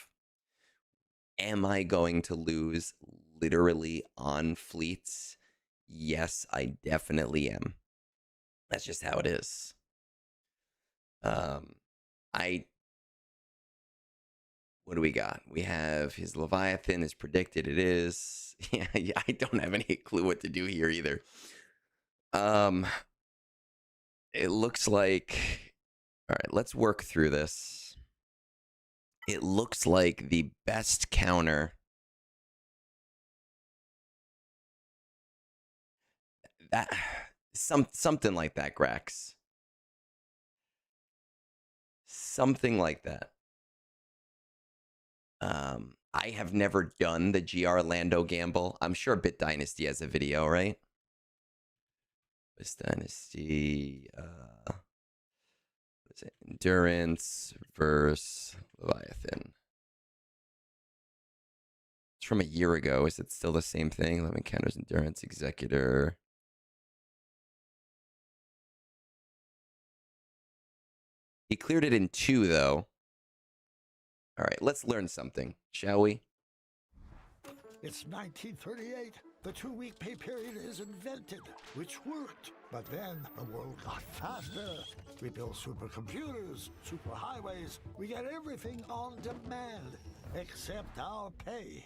Am I going to lose literally on fleets? Yes, I definitely am. That's just how it is. What do we got? We have his Leviathan is predicted. It is. Yeah, I don't have any clue what to do here either. It looks like. All right, let's work through this. It looks like the best counter. That something like that, Grax. Something like that. I have never done the GR Lando gamble. I'm sure Bit Dynasty has a video, right? Bit Dynasty, what is it? Endurance versus Leviathan. It's from a year ago. Is it still the same thing? 11 counters, Endurance, Executor. He cleared it in 2, though. All right, let's learn something, shall we? It's 1938. The 2-week pay period is invented, which worked. But then the world got faster. We built supercomputers, superhighways. We get everything on demand, except our pay.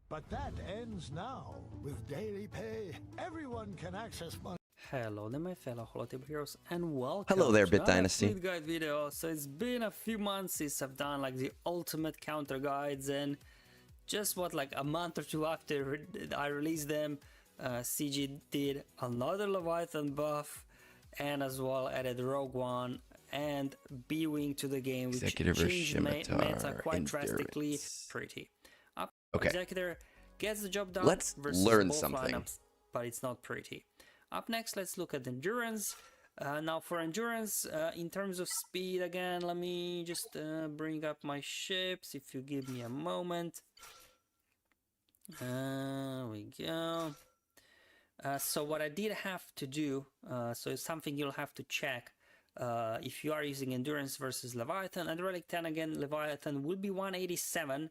But that ends now. With daily pay, everyone can access money. Hello there my fellow Holotable heroes and welcome Hello there, to Bit another Dynasty. fleet guide video. So it's been a few months since I've done like the ultimate counter guides, and just what, like a month or 2 after I released them, CG did another Leviathan buff and as well added Rogue One and B-Wing to the game, which Executor changed meta quite Endurance. drastically. Pretty. Okay. Executor gets the job done. Let's versus learn both something. lineups, but it's not pretty. Up next, let's look at Endurance. Now for Endurance, in terms of speed, again, let me just bring up my ships, if you give me a moment. We go. So what I did have to do, so it's something you'll have to check if you are using Endurance versus Leviathan. And Relic 10, again, Leviathan will be 187.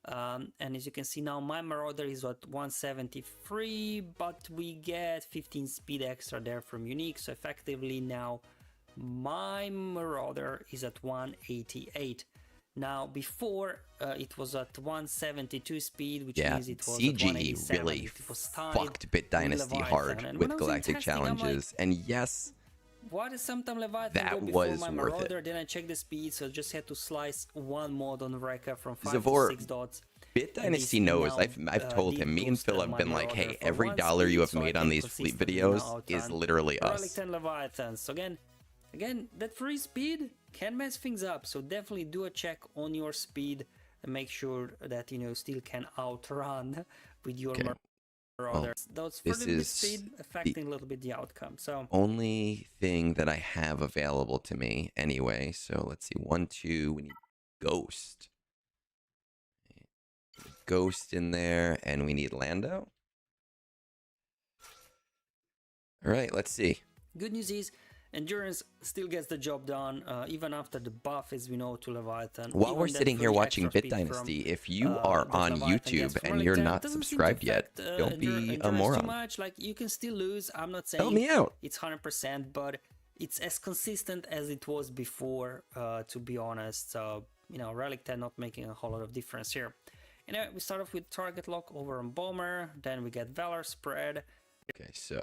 And as you can see now, my Marauder is at 173, but we get 15 speed extra there from Unique, so effectively now my Marauder is at 188. Now before it was at 172 speed, which means it was CG at 187. really It was tied fucked Bit Dynasty with hard Leviathan. And with when I was Galactic testing, I'm like, Challenges, and yes, why does sometime Leviathan that go before was my worth Marauder? it. Then I checked the speed, so I just had to slice one mod on Rekka from 5 Zavor, to 6 dots. Bit Dynasty knows. I've told him. Me and Phil have been like, hey, every dollar you have made on these fleet videos is literally Relic us. 10 Leviathans. So again, that free speed can mess things up. So definitely do a check on your speed and make sure that you still can outrun with your Marauder. Those further bit speed affecting a little bit the outcome. So only thing that I have available to me anyway. So let's see. 1, 2. We need Ghost. Ghost in there, and we need Lando. All right, let's see. Good news is Endurance still gets the job done, even after the buff, as we know, to Leviathan. While Even we're that sitting here free watching extra Bit speed Dynasty, from, if you are that on Leviathan YouTube gets from and Relic you're 10, not doesn't seem to subscribed yet, affect, don't be a Endurance moron. too much. Like, you can still lose. I'm not saying Help me out. it's 100%, but it's as consistent as it was before, to be honest. So, Relic 10 not making a whole lot of difference here. We start off with Target Lock over on Bomber, then we get Valor Spread. Okay, so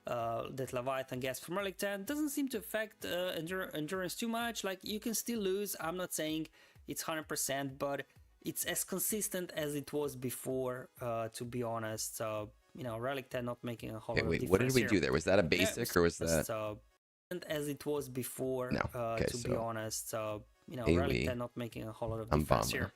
That Leviathan gets from Relic 10 doesn't seem to affect Endurance too much. Like, you can still lose. I'm not saying it's 100%, but it's as consistent as it was before, to be honest. So, you know, Relic 10 not making a whole Okay, lot of wait, difference what did we here. do there? Was that a basic or was that? So, as it was before, No. Okay, to be so honest. So, you know, AoE Relic 10 not making a whole lot of on difference Bomber. here.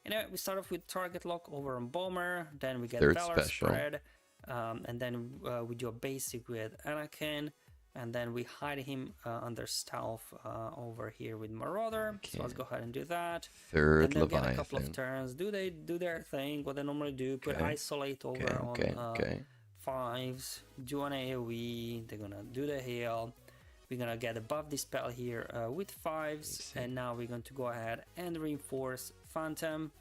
Anyway, we start off with target lock over on Bomber, then we get Third Valor special. spread, and then we do a basic with Anakin, and then we hide him under stealth over here with Marauder. So let's go ahead and do that. Third Then they'll get a couple of Leviathan. turns. Do their thing, what they normally do. Put Okay. isolate over on fives. Do an AoE. They're gonna do the heal. We're gonna get above the spell here with fives, and now we're going to go ahead and reinforce Phantom.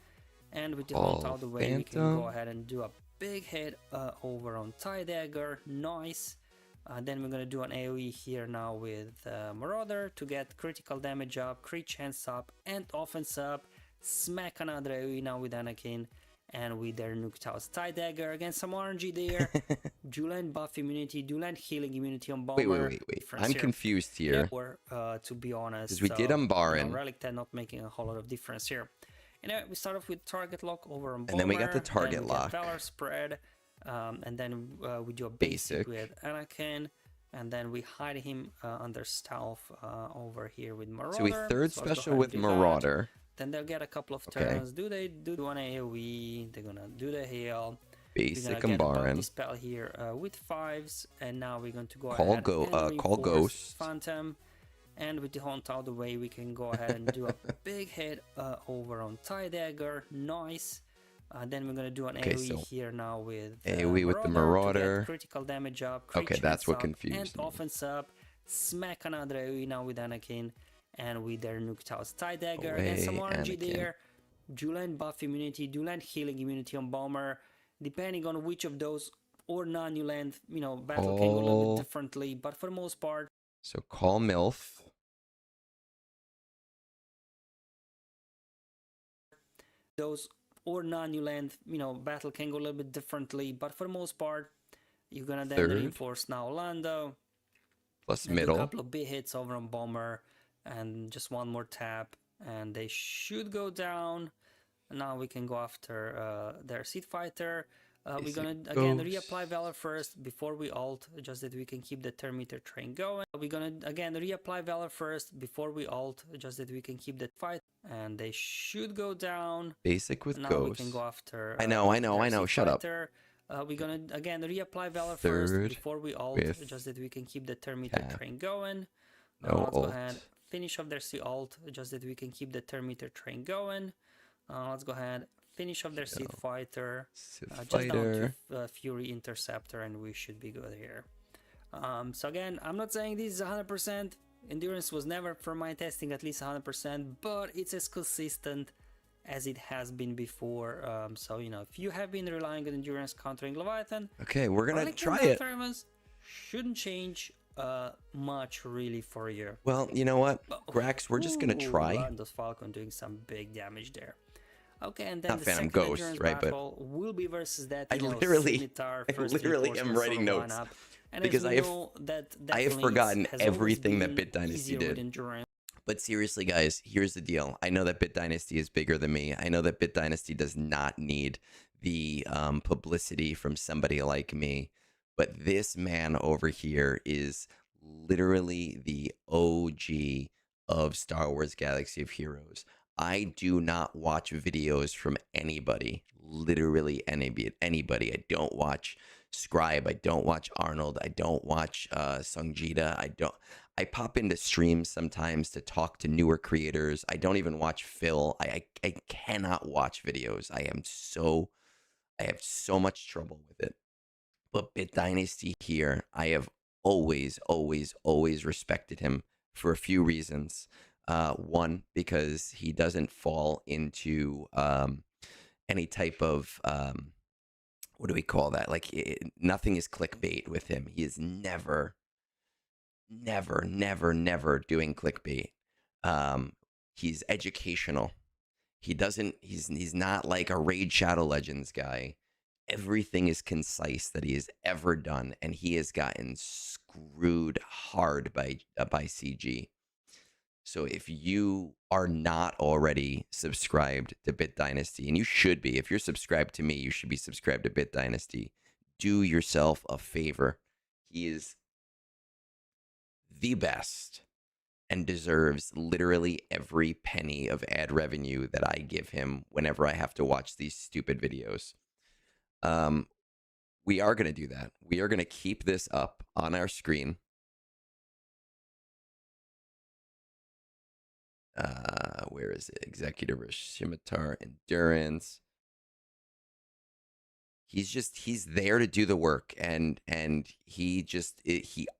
And with the hunt out of the way, we can go ahead and do a big hit over on Tie Dagger. Nice. Then we're gonna do an AoE here now with Marauder to get critical damage up, crit chance up, and offense up. Smack another AoE now with Anakin, and with their Nuked House Tie Dagger. Again, some RNG there. Dual-land buff immunity, dual-land healing immunity on Bomber. Wait. I'm confused here. Or, to be honest, because we did Umbaran. You know, Relic 10 not making a whole lot of difference here. Anyway, we start off with target lock over on Bomber. And then we got the target then we lock. Valor spread, and then we do a basic with Anakin, and then we hide him under stealth over here with Marauder. So we third special with Marauder. Then they'll get a couple of turns. Do an AoE? They're gonna do the heal. Basic Umbaran. Dispel here with fives, and now we're going to go call ahead and call Ghost. Phantom. And with the hunt out of the way, we can go ahead and do a big hit over on Tie Dagger. Nice. Then we're gonna do an AoE here now with AoE with the Marauder. Critical damage up. Okay, that's what confused and me. Offense up. Smack another AoE now with Anakin, and with their Nuked House Tie Dagger. Away, And some RNG Anakin. there. Dual-land buff immunity, dual-land healing immunity on Bomber. Depending on which of those or none you land, you know, battle can go a little bit differently. But for the most part, so call MILF. those or none you land, you know, battle can go a little bit differently. But for the most part, you're gonna then reinforce now Lando. Plus and middle. Do a couple of big hits over on Bomber, and just one more tap, and they should go down. And now we can go after their Seed Fighter. We're gonna again reapply Valor first before we ult, just that we can keep the Terminator train going. We're gonna again reapply Valor first before we ult, just that we can keep the fight, and they should go down. Basic with now Ghost. we can go after. I know. Shut up. We're gonna again reapply Valor Third first before we ult, just that we can keep the Terminator train going. Let's go ahead, finish off their C ult, just that we can keep the Terminator train going. Let's go ahead, finish off their Seed Fighter, just down to Fury Interceptor, and we should be good here. So again, I'm not saying this is 100%. Endurance was never, for my testing, at least 100%, but it's as consistent as it has been before. So, you know, if you have been relying on Endurance countering Leviathan, okay, we're gonna try it. Shouldn't change much really for you. Well, you know what, Grax, we're just gonna try. Lando's Falcon doing some big damage there. Okay, and then Not the Phantom second Ghost, endurance right? battle will be versus that. I literally am writing lineup. notes And because I have forgotten everything that Bit Dynasty did. But seriously, guys, here's the deal. I know that Bit Dynasty is bigger than me. I know that Bit Dynasty does not need the publicity from somebody like me. But this man over here is literally the OG of Star Wars Galaxy of Heroes. I do not watch videos from anybody, literally anybody. I don't watch Scribe. I don't watch Arnold. I don't watch Sungita. I pop into streams sometimes to talk to newer creators. I don't even watch Phil. I cannot watch videos. I have so much trouble with it. But Bit Dynasty here, I have always respected him for a few reasons. One, because he doesn't fall into any type of what do we call that? Like nothing is clickbait with him. He is never doing clickbait. He's educational. He's not like a Raid Shadow Legends guy. Everything is concise that he has ever done, and he has gotten screwed hard by CG. So if you are not already subscribed to Bit Dynasty, and you should be, if you're subscribed to me, you should be subscribed to Bit Dynasty. Do yourself a favor. He is the best and deserves literally every penny of ad revenue that I give him whenever I have to watch these stupid videos. We are going to do that. We are going to keep this up on our screen. Where is it? Executive Scimitar Endurance. He's there to do the work, and he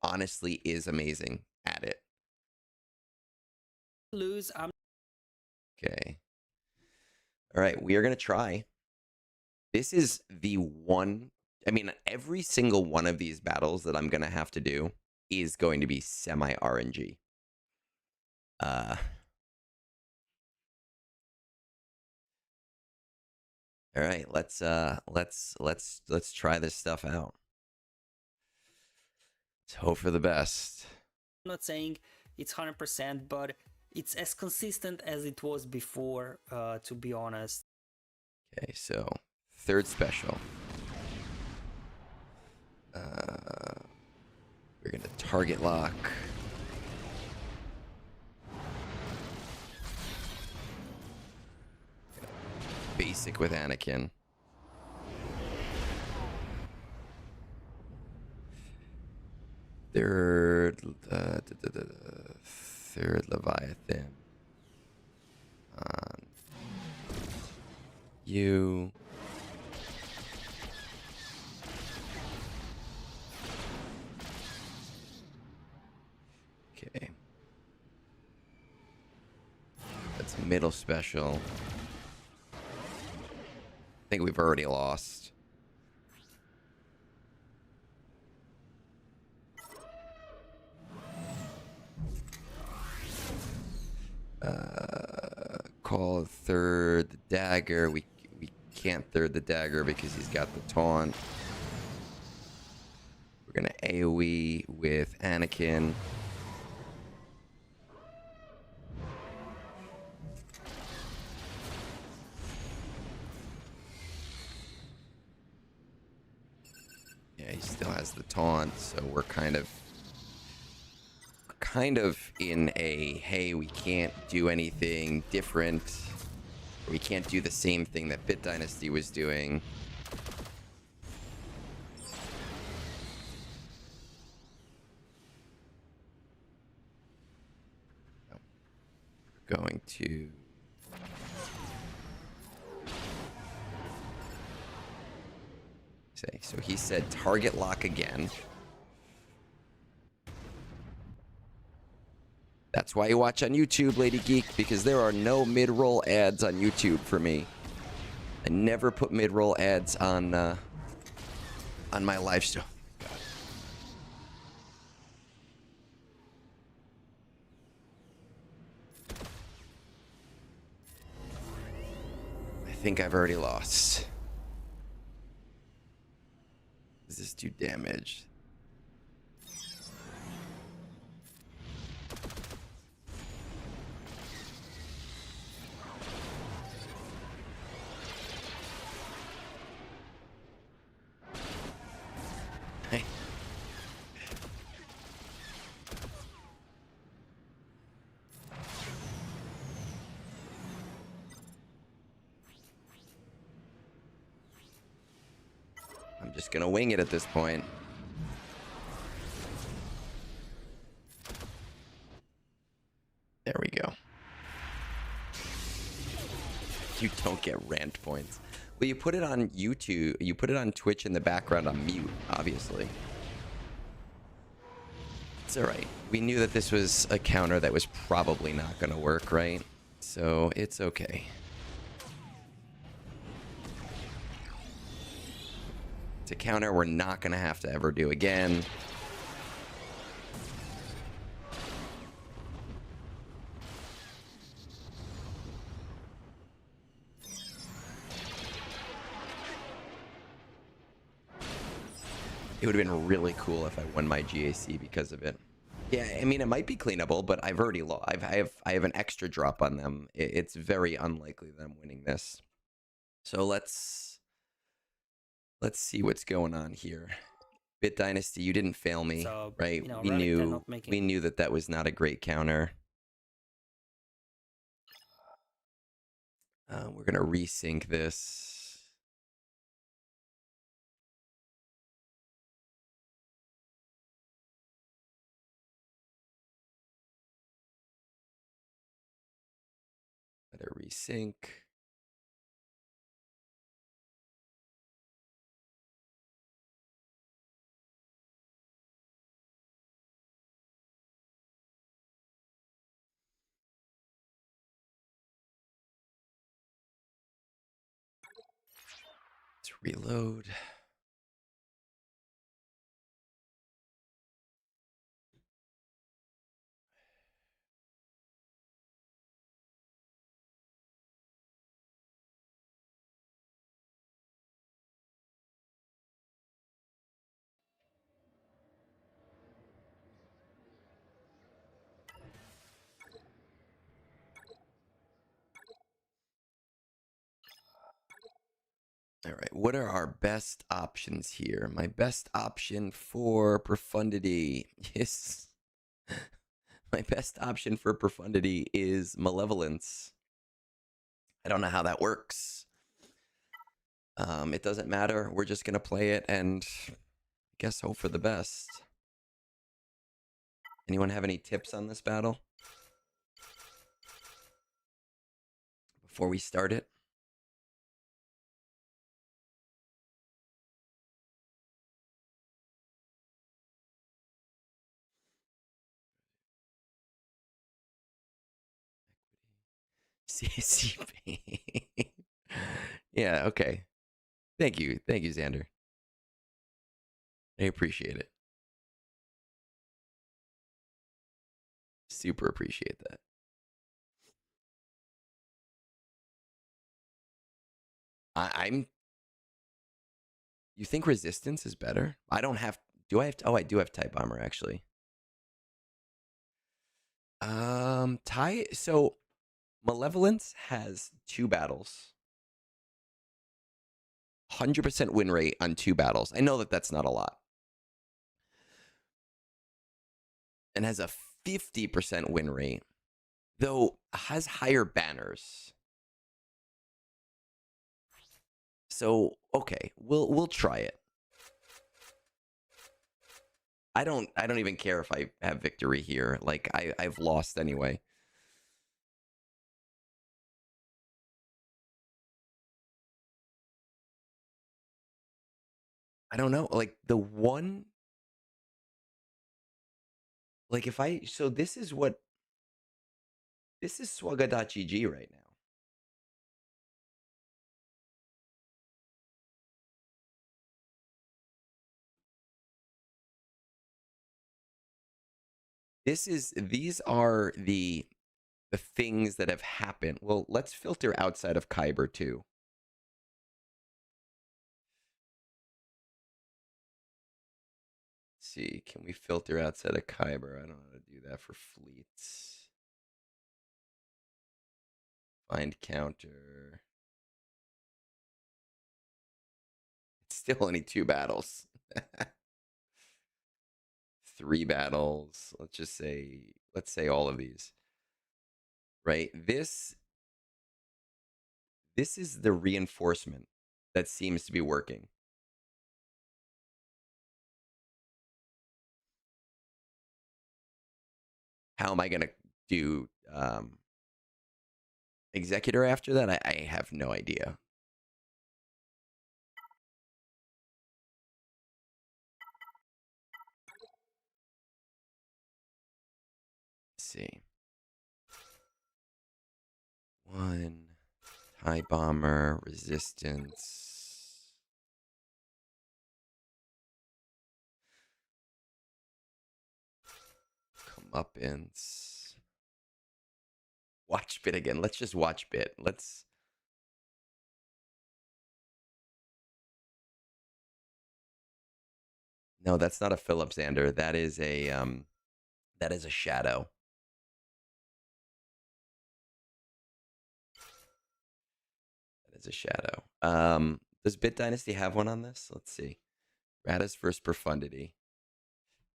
honestly is amazing at it. Lose. I'm Okay. All right, we are going to try. This is the one, I mean, every single one of these battles that I'm going to have to do is going to be semi RNG. All right, let's try this stuff out. Let's hope for the best. not saying it's 100%, but it's as consistent as it was before, to be honest. Okay, so third special. We're gonna target lock. Basic with Anakin. Third Leviathan on you. Okay. That's middle special. I think we've already lost. Call third the dagger. We can't third the dagger because he's got the taunt. We're gonna AoE with Anakin. Yeah, he still has the taunt, so we're kind of in a, hey, we can't do anything different. We can't do the same thing that Bit Dynasty was doing. We're going to say, so he said target lock again. That's why you watch on YouTube, Lady Geek, because there are no mid-roll ads on YouTube for me. I never put mid-roll ads on my live show. I think I've already lost. Does this do damage? I'm just gonna wing it at this point. There we go. You don't get rant points. Well, you put it on YouTube, you put it on Twitch in the background on mute, obviously. It's alright. We knew that this was a counter that was probably not gonna work, right? So it's okay. It's a counter we're not gonna have to ever do again. It would have been really cool if I won my GAC because of it. Yeah, I mean, it might be cleanable, but I've already lost. I have an extra drop on them, it's very unlikely that I'm winning this. So let's see what's going on here. Bit Dynasty, you didn't fail me, So, right? you know, We Relic 10 knew not making. that was not a great counter. We're gonna resync this. Let it resync. Let's reload. All right, what are our best options here? My best option for profundity is my best option for profundity is malevolence. I don't know how that works. It doesn't matter. We're just gonna play it and I guess hope for the best. Anyone have any tips on this battle before we start it? CCP. Yeah, okay. Thank you, Xander. I appreciate it. Super appreciate that. I'm. You think resistance is better? I don't have. Do I have? Oh, I do have type armor actually. So Malevolence has 2 battles. 100% win rate on 2 battles. I know that that's not a lot. And has a 50% win rate, though has higher banners. So, okay, we'll try it. I don't even care if I have victory here. Like I've lost anyway. I don't know. Like the one, like if I, so this is swagga.gg right now. These are the things that have happened. Well, let's filter outside of Kyber too. Let's see, can we filter outside of Kyber? I don't know how to do that for fleets. Find counter. It's still only 2 battles. 3 battles. Let's say all of these. Right? This is the reinforcement that seems to be working. How am I going to do Executor after that? I have no idea. Let's see. 1 TIE bomber resistance. Comeuppance. Watch bit again. Let's just watch bit. Let's. No, that's not a Philip Xander. That is a shadow. as a shadow. Does Bit Dynasty have one on this? Let's see. Radis versus Profundity.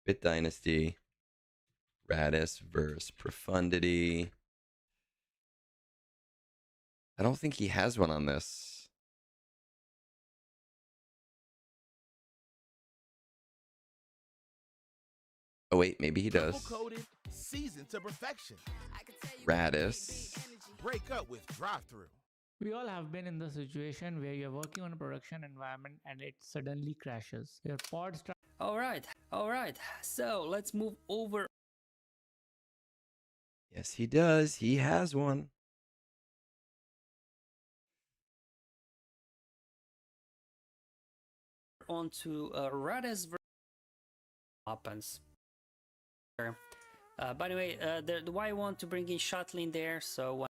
Bit Dynasty. Radis versus Profundity. I don't think he has one on this. Oh wait, maybe he does. Triple-coated, seasoned to perfection. Radis. Break up with drive-through. We all have been in the situation where you're working on a production environment and it suddenly crashes. Your pod starts All right. So let's move over Yes, he does. He has one. onto Radis happens. By the way, why I want to bring in Shuttling there, so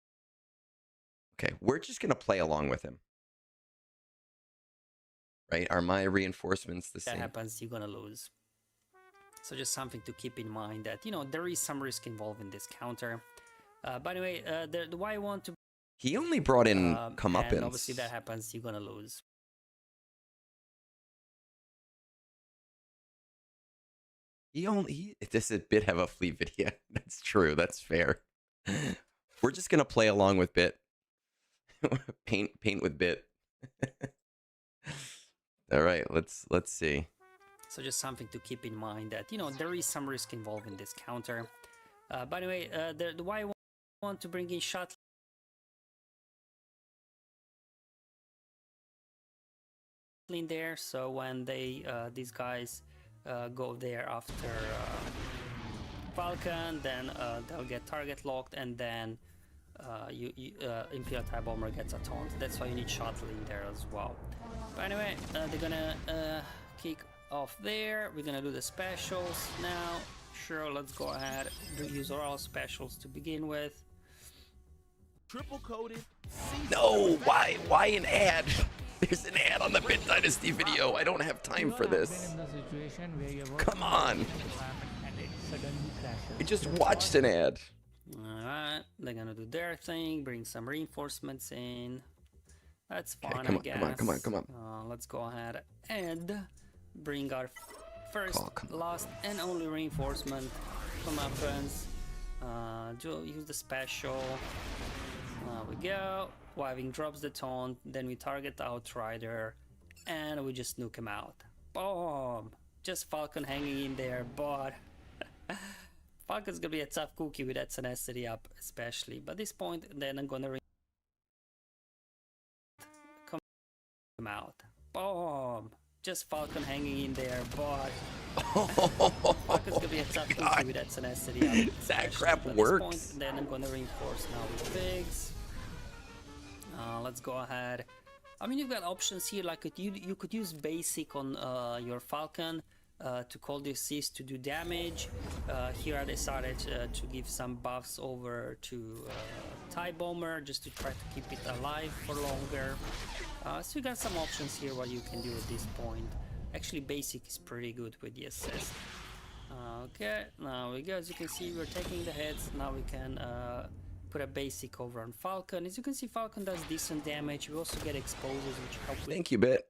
Okay, we're just going to play along with him. Right? Are my reinforcements the that same? happens, you're gonna lose. So just something to keep in mind that, there is some risk involved in this counter. By the way, why I want to... He only brought in and comeuppance. obviously that happens, you're gonna lose. This is Bit have a fleet video. That's true. That's fair. We're just gonna play along with Bit. paint with Bit. All right, let's see. So just something to keep in mind that, there is some risk involved in this counter. By the way, why I want to bring in Shuttling there, so when these guys go there after Falcon, then they'll get target locked, and then Imperial TIE Bomber gets a taunt. That's why you need Shuttling there as well. But anyway, they're gonna kick off there. We're gonna do the specials now. Sure, let's go ahead. Use all specials to begin with. Triple-coated, seasoned No, to perfection. why an ad? There's an ad on the Bit Dynasty video. I don't have time we for all have this. been in the situation where you're working Come on on. a production environment and it suddenly crashes. I just Your watched pod an ad. Alright, they're gonna do their thing, bring some reinforcements in. That's Okay, fine, come I on, guess. come on. Let's go ahead and bring our first, Oh, come on. last, and only reinforcement from our friends. Use the special. There we go. Wiving drops the taunt, then we target the Outrider, and we just nuke him out. Boom! Just Falcon hanging in there, but Falcon's gonna be a tough cookie with that tenacity up, especially. But at this point, then I'm gonna come out. Boom! Just Falcon hanging in there, but Falcon's gonna be a tough cookie with that tenacity up. That especially. crap But at this works. point, then I'm gonna reinforce now with Figs. Let's go ahead. I mean, you've got options here, like you could use basic on your Falcon to call the assist to do damage. Here I decided to give some buffs over to TIE Bomber just to try to keep it alive for longer. So you got some options here what you can do at this point. Actually, basic is pretty good with the assist. Okay, now we go. As you can see, we're taking the hits. Now we can put a basic over on Falcon. As you can see, Falcon does decent damage. We also get exposures, which help with... Thank you, Bit.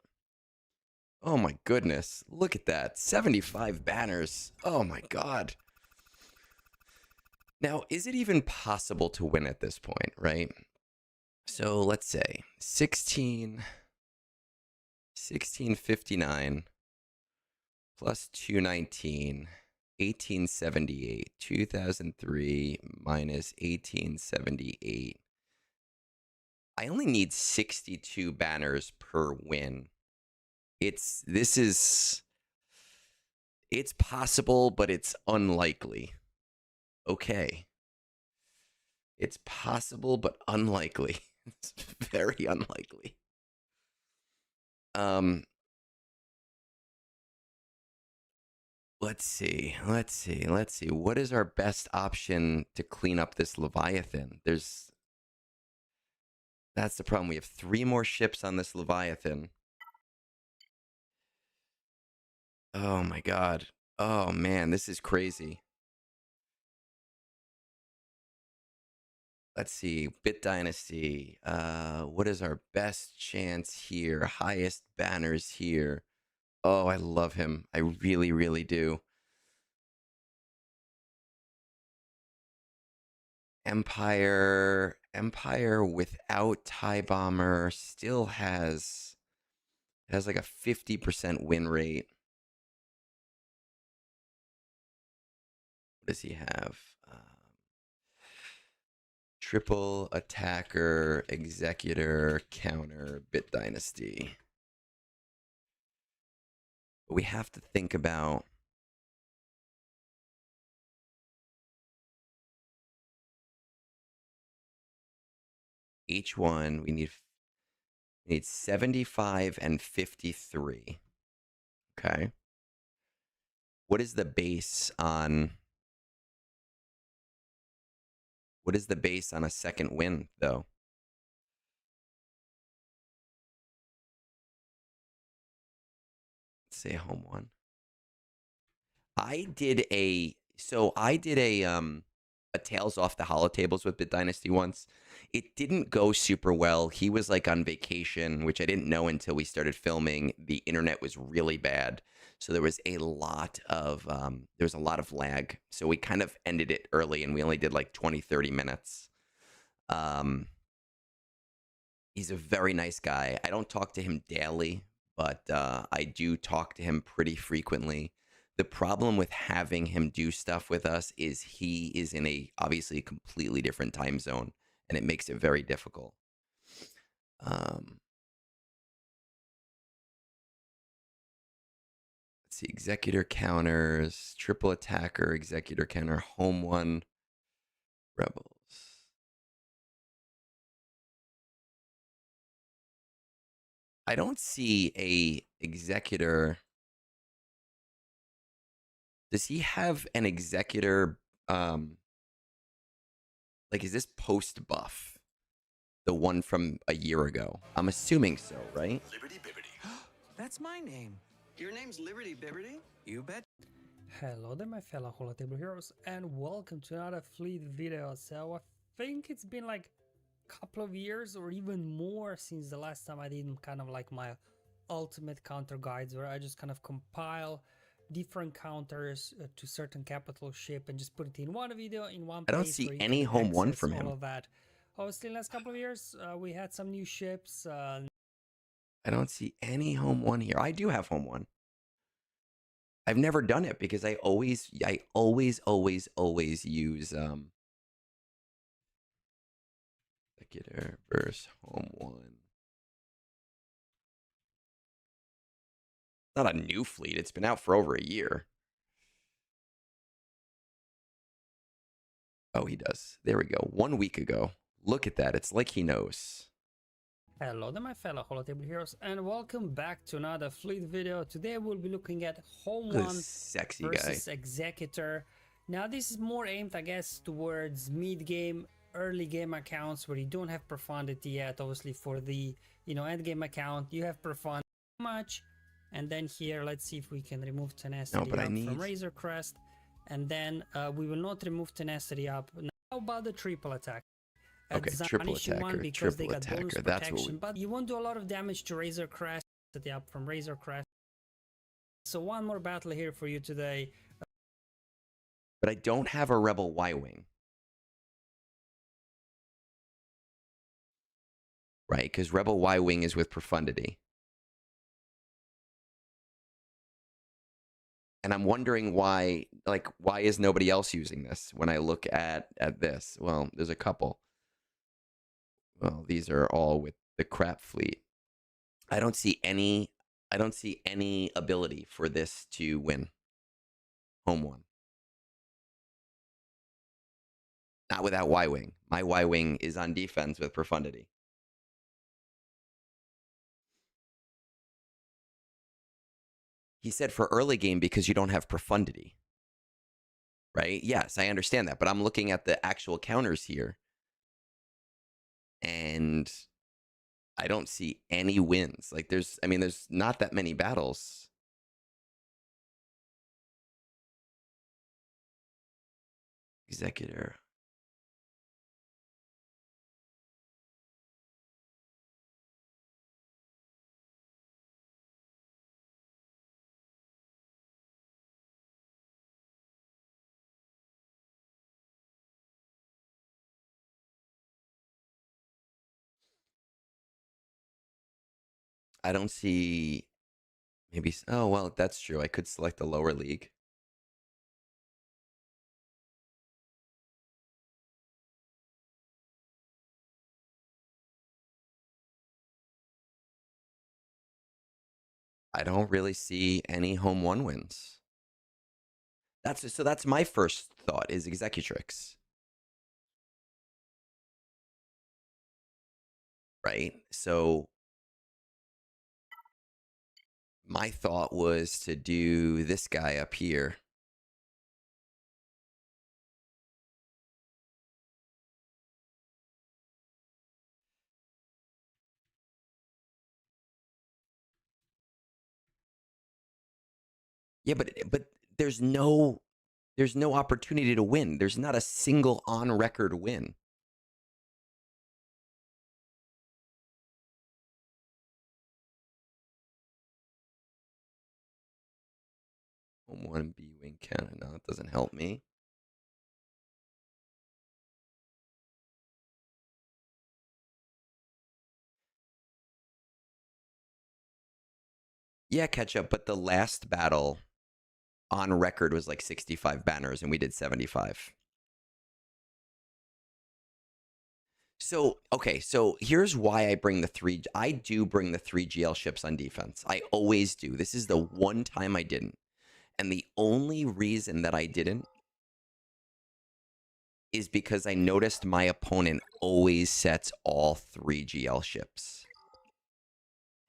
Oh my goodness. Look at that. 75 banners. Oh my god. Now, is it even possible to win at this point, right? So let's say 1659 plus 219, 1878, 2003 minus 1878. I only need 62 banners per win. It's possible, but it's unlikely. Okay. It's possible, but unlikely. It's very unlikely. Let's see. What is our best option to clean up this Leviathan? That's the problem. We have 3 more ships on this Leviathan. Oh my god. Oh man, this is crazy. Let's see. Bit Dynasty. What is our best chance here? Highest banners here. Oh, I love him. I really, really do. Empire without TIE Bomber still has like a 50% win rate. What does he have? Triple attacker, executor, counter, Bit Dynasty. But we have to think about each one. We need 75 and 53. Okay. What is the base on a second win though? Let's say home one. I did a Tales off the Holotables with Bit Dynasty once. It didn't go super well. He was like on vacation, which I didn't know until we started filming. The internet was really bad. So there was a lot of lag. So we kind of ended it early and we only did like 20, 30 minutes. He's a very nice guy. I don't talk to him daily, but I do talk to him pretty frequently. The problem with having him do stuff with us is he is in obviously a completely different time zone, and it makes it very difficult. Let's see, executor counters, triple attacker, executor counter, home one, rebels. I don't see a executor. Does he have an executor? Like, is this post buff? The one from a year ago? I'm assuming so, right? Liberty Bibbity. That's my name. Your name's Liberty Bibbity? You bet. Hello there, my fellow Holotable heroes, and welcome to another Fleet video. So I think it's been like a couple of years or even more since the last time I did kind of like my ultimate counter guides, where I just kind of compile different counters to certain capital ship and just put it in one video in one place. I don't see where you any can home one access from all him. of that. Obviously, in the last couple of years, we had some new ships. I don't see any home one here. I do have home one. I've never done it because I always use executor versus home one. Not a new fleet. It's been out for over a year. Oh, he does. There we go. 1 week ago. Look at that. It's like he knows. Hello there, my fellow Holotable heroes, and welcome back to another Fleet video. Today we'll be looking at home Look at one this sexy versus guy. executor. Now this is more aimed, I guess, towards mid-game, early game accounts where you don't have profundity yet. Obviously for the end game account you have profundity much. And then here, let's see if we can remove tenacity from Razor Crest, and then we will not remove tenacity up. Now how about the triple attack? Okay, triple attacker, triple attacker. That's what we... But you won't do a lot of damage to Razor Crest up from Razor Crest. So one more battle here for you today. But I don't have a Rebel Y-Wing. Right, because Rebel Y-Wing is with profundity. And I'm wondering why is nobody else using this when I look at this? Well, there's a couple. Well, these are all with the crap fleet. I don't see any ability for this to win home one. Not without Y-Wing. My Y-Wing is on defense with profundity. He said for early game because you don't have profundity. Right? Yes, I understand that. But I'm looking at the actual counters here. And I don't see any wins. Like there's not that many battles. Executor. I don't see maybe. Oh, well, that's true. I could select the lower league. I don't really see any home one wins. That's my first thought is Executrix. Right? So my thought was to do this guy up here. Yeah, but there's no opportunity to win. There's not a single on record win. Home one B wing cannon. No, it doesn't help me. Yeah, Ketchup, but the last battle on record was like 65 banners and we did 75. So, okay, so here's why I bring the three. I do bring the 3 GL ships on defense. I always do. This is the one time I didn't. And the only reason that I didn't is because I noticed my opponent always sets all 3 GL ships.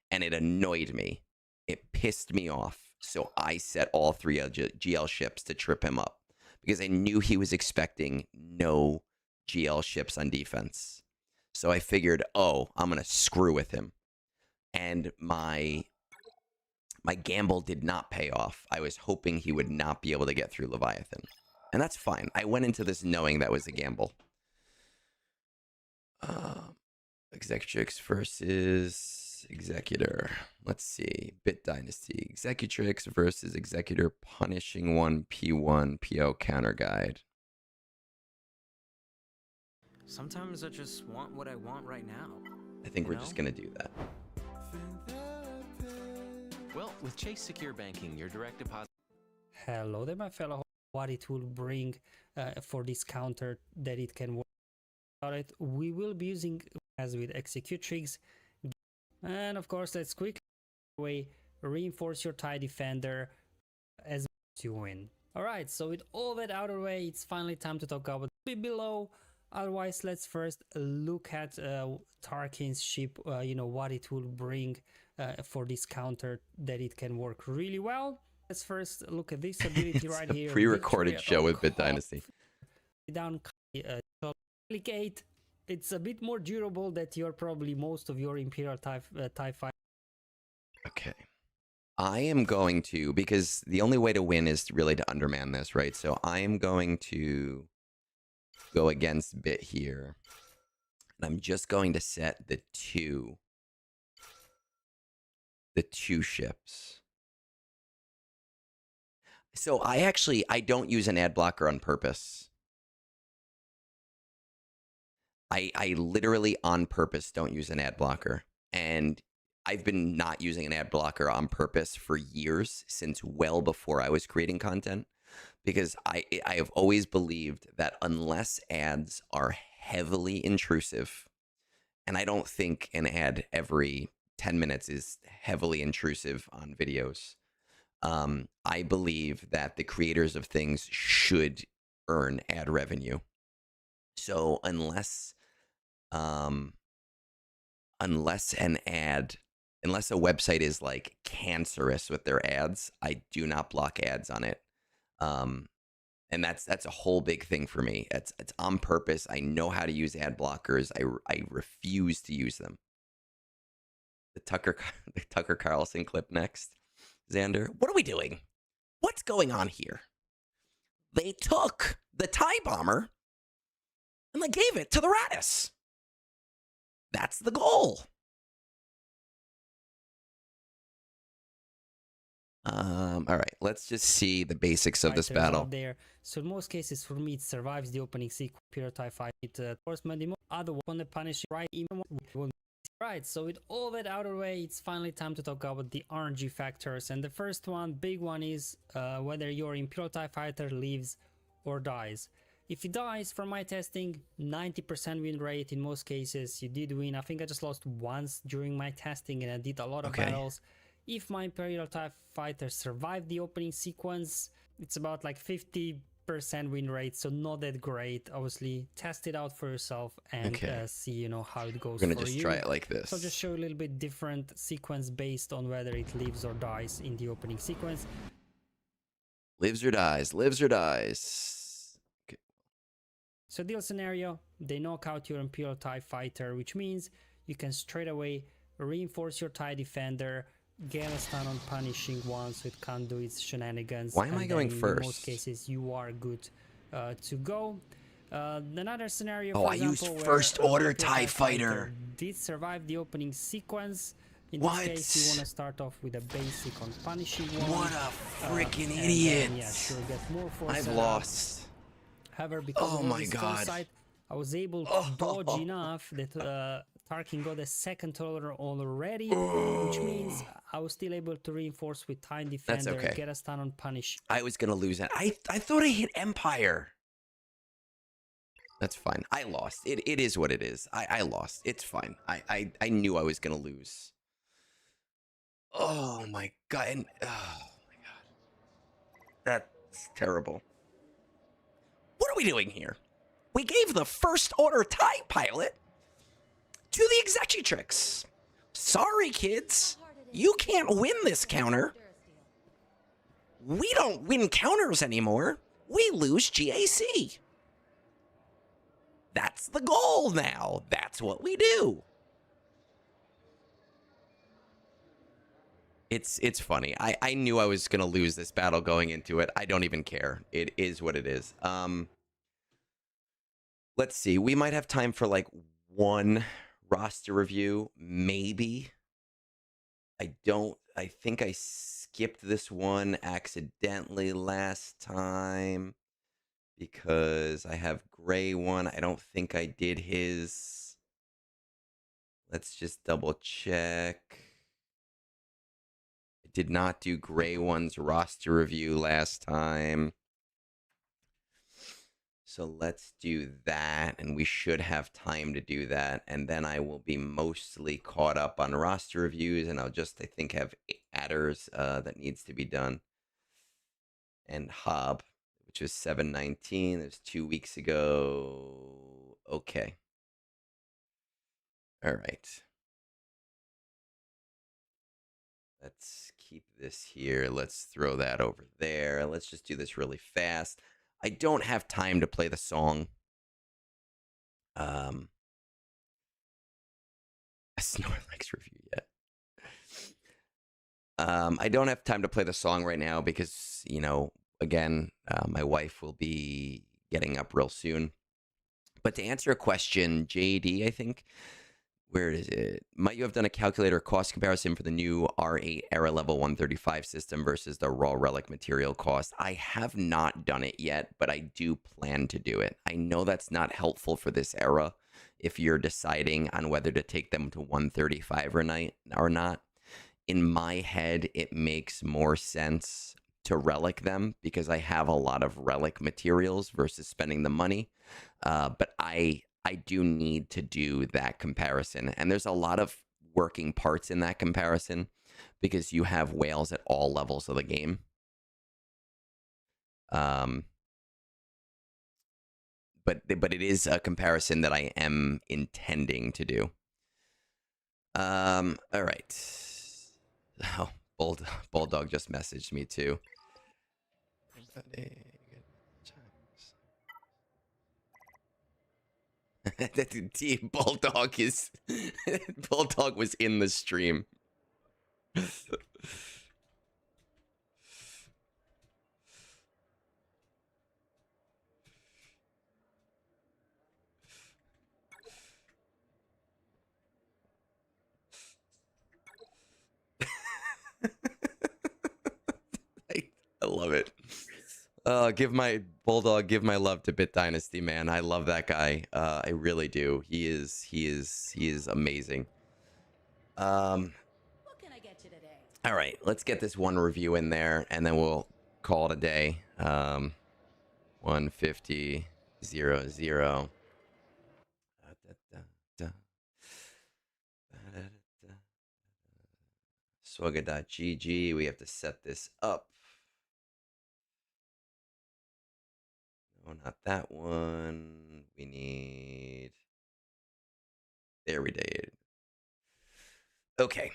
And it annoyed me. It pissed me off. So I set all 3 GL ships to trip him up because I knew he was expecting no GL ships on defense. So I figured, oh, I'm going to screw with him. And my gamble did not pay off. I was hoping he would not be able to get through Leviathan. And that's fine. I went into this knowing that was a gamble. Executrix versus Executor. Let's see. Bit Dynasty. Executrix versus Executor. Punishing 1 P1 PO counter guide. Sometimes I just want what I want right now. I think we're just going to do that. Well, with Chase Secure Banking, your direct deposit. Hello there, my fellow. What it will bring for this counter that it can work about it. We will be using as with Executrix. And of course, let's quickly reinforce your TIE Defender as you win. Alright, so with all that out of the way, it's finally time to talk about the below. Otherwise, let's first look at Tarkin's ship, what it will bring for this counter that it can work really well. Let's first look at this ability right here. Pre-recorded show with Bit Dynasty. Down Complicate. It's a bit more durable that you're probably most of your Imperial TIE Fighter. Okay. I am going to, because the only way to win is really to underman this, right? So I am going to go against Bit here. And I'm just going to set the two ships. So I don't use an ad blocker on purpose. I literally on purpose don't use an ad blocker. And I've been not using an ad blocker on purpose for years, since well before I was creating content, because I have always believed that unless ads are heavily intrusive, and I don't think an ad every 10 minutes is heavily intrusive on videos, I believe that the creators of things should earn ad revenue. So unless a website is like cancerous with their ads, I do not block ads on it. And that's a whole big thing for me. It's on purpose. I know how to use ad blockers. I refuse to use them. The Tucker Carlson clip next. Xander, what are we doing? What's going on here? They took the TIE bomber and they gave it to the Raddus. That's the goal. All right, let's just see the basics of this battle. There. So in most cases, for me, it survives the opening sequence. Imperial TIE fight. It horseman. The other one, the punish right. Even Right, so with all that out of the way, it's finally time to talk about the RNG factors. And the first one, big one, is whether your Imperial TIE Fighter lives or dies. If he dies, from my testing, 90% win rate in most cases. You did win. I think I just lost once during my testing and I did a lot of battles. If my Imperial TIE Fighter survived the opening sequence, it's about like 50% win rate, so not that great. Obviously, test it out for yourself and see, you know, how it goes. We're gonna for just you. try it like this. So I'll just show you a little bit different sequence based on whether it lives or dies in the opening sequence. Lives or dies. Lives or dies. Okay. So deal scenario, they knock out your Imperial TIE Fighter, which means you can straight away reinforce your TIE Defender, get a stun on punishing ones with conduits shenanigans. Why am I going first? In most cases, you are good to go. Another scenario, Oh, for I example, used where first order your TIE Fighter. did survive the opening sequence. In What? this case, you want to start off with a basic on punishing one. What a freaking and idiot! Then, yeah, sure, get more force I've out. lost. However, because Oh of my this God. foresight, I was able to dodge enough that Tarkin got a second toler already, which means I was still able to reinforce with TIE Defender, okay. get a stun on punish. I was gonna lose that. I thought I hit Empire. That's fine. I lost. It is what it is. I lost. It's fine. I knew I was gonna lose. Oh my god. And, oh my god. That's terrible. What are we doing here? We gave the first order TIE pilot to the Executrix. Sorry, kids. You can't win this counter. We don't win counters anymore. We lose GAC. That's the goal now. That's what we do. It's funny. I knew I was going to lose this battle going into it. I don't even care. It is what it is. Let's see. We might have time for like one roster review, maybe. I think I skipped this one accidentally last time because I have GrayOne. I don't think I did his. Let's just double check. I did not do GrayOne's roster review last time. So let's do that, and we should have time to do that, and then I will be mostly caught up on roster reviews, and I'll just, I think, have adders that needs to be done. And Hob, which was 719, it was 2 weeks ago. Okay. All right. Let's keep this here. Let's throw that over there. Let's just do this really fast. I don't have time to play the song. A Snorlax review yet. I don't have time to play the song right now because, you know, again, my wife will be getting up real soon. But to answer a question, JD, I think, where is it? Might you have done a calculator cost comparison for the new R8 era level 135 system versus the raw relic material cost? I have not done it yet, but I do plan to do it. I know that's not helpful for this era if you're deciding on whether to take them to 135 or not. In my head, it makes more sense to relic them because I have a lot of relic materials versus spending the money. But I do need to do that comparison. And there's a lot of working parts in that comparison because you have whales at all levels of the game. But it is a comparison that I am intending to do. All right. Oh, Bulldog just messaged me too. Bulldog is Bulldog was in the stream. I love it. Give my Bulldog, give my love to Bit Dynasty, man. I love that guy. I really do. He is amazing. What can I get you today? All right, let's get this one review in there, and then we'll call it a day. 150 0 Swagger.gg. We have to set this up. No, not that one. We need. There we did. Okay.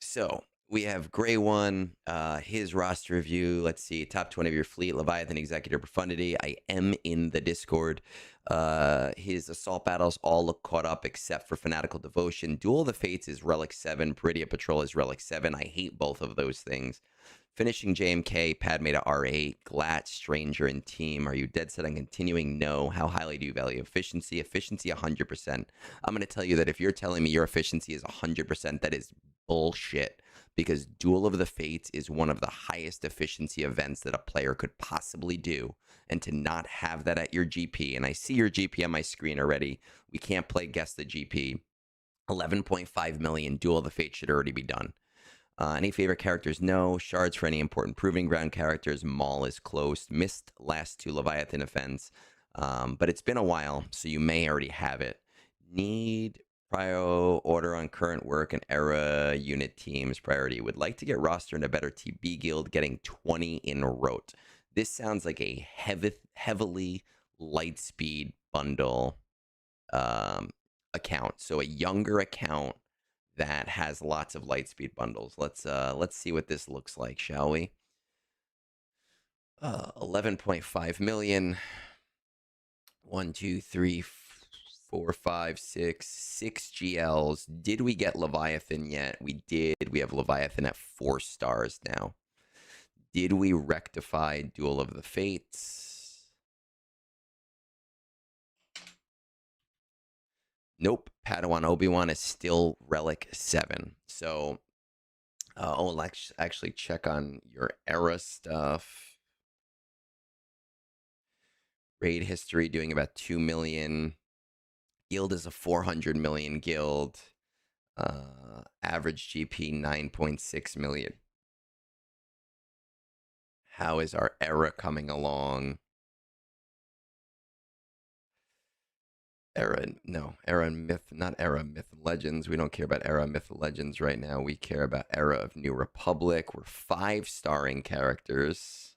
So we have GrayOne, his roster review. Let's see, top 20 of your fleet, Leviathan, Executor, Profundity. I am in the Discord. His assault battles all look caught up except for Fanatical Devotion. Duel of the Fates is Relic 7. Peridia Patrol is Relic 7. I hate both of those things. Finishing JMK, Padme to R8, Glat, Stranger, and Team. Are you dead set on continuing? No. How highly do you value efficiency? Efficiency, 100%. I'm going to tell you that if you're telling me your efficiency is 100%, that is bullshit, because Duel of the Fates is one of the highest efficiency events that a player could possibly do. And to not have that at your GP, and I see your GP on my screen already, we can't play Guess the GP. 11.5 million, Duel of the Fates should already be done. Any favorite characters? No. Shards for any important proving ground characters. Maul is close. Missed last 2 Leviathan events. But it's been a while, so you may already have it. Need prior order on current work and era unit teams priority. Would like to get roster in a better TB guild, getting 20 in rote. This sounds like a heavily light speed bundle account. So a younger account that has lots of lightspeed bundles. Let's see what this looks like, shall we? 11.5 million. 1, 2, 3, 4, 5, 6 GLs. Did we get Leviathan yet? We did. We have Leviathan at 4 stars now. Did we rectify Duel of the Fates? Nope. Padawan Obi-Wan is still Relic 7. So, let's actually check on your era stuff. Raid history doing about 2 million. Guild is a 400 million guild. Average GP 9.6 million. How is our era coming along? Era and Myth, not Era, Myth and Legends. We don't care about Era, Myth and Legends right now. We care about Era of New Republic. We're 5-starring characters.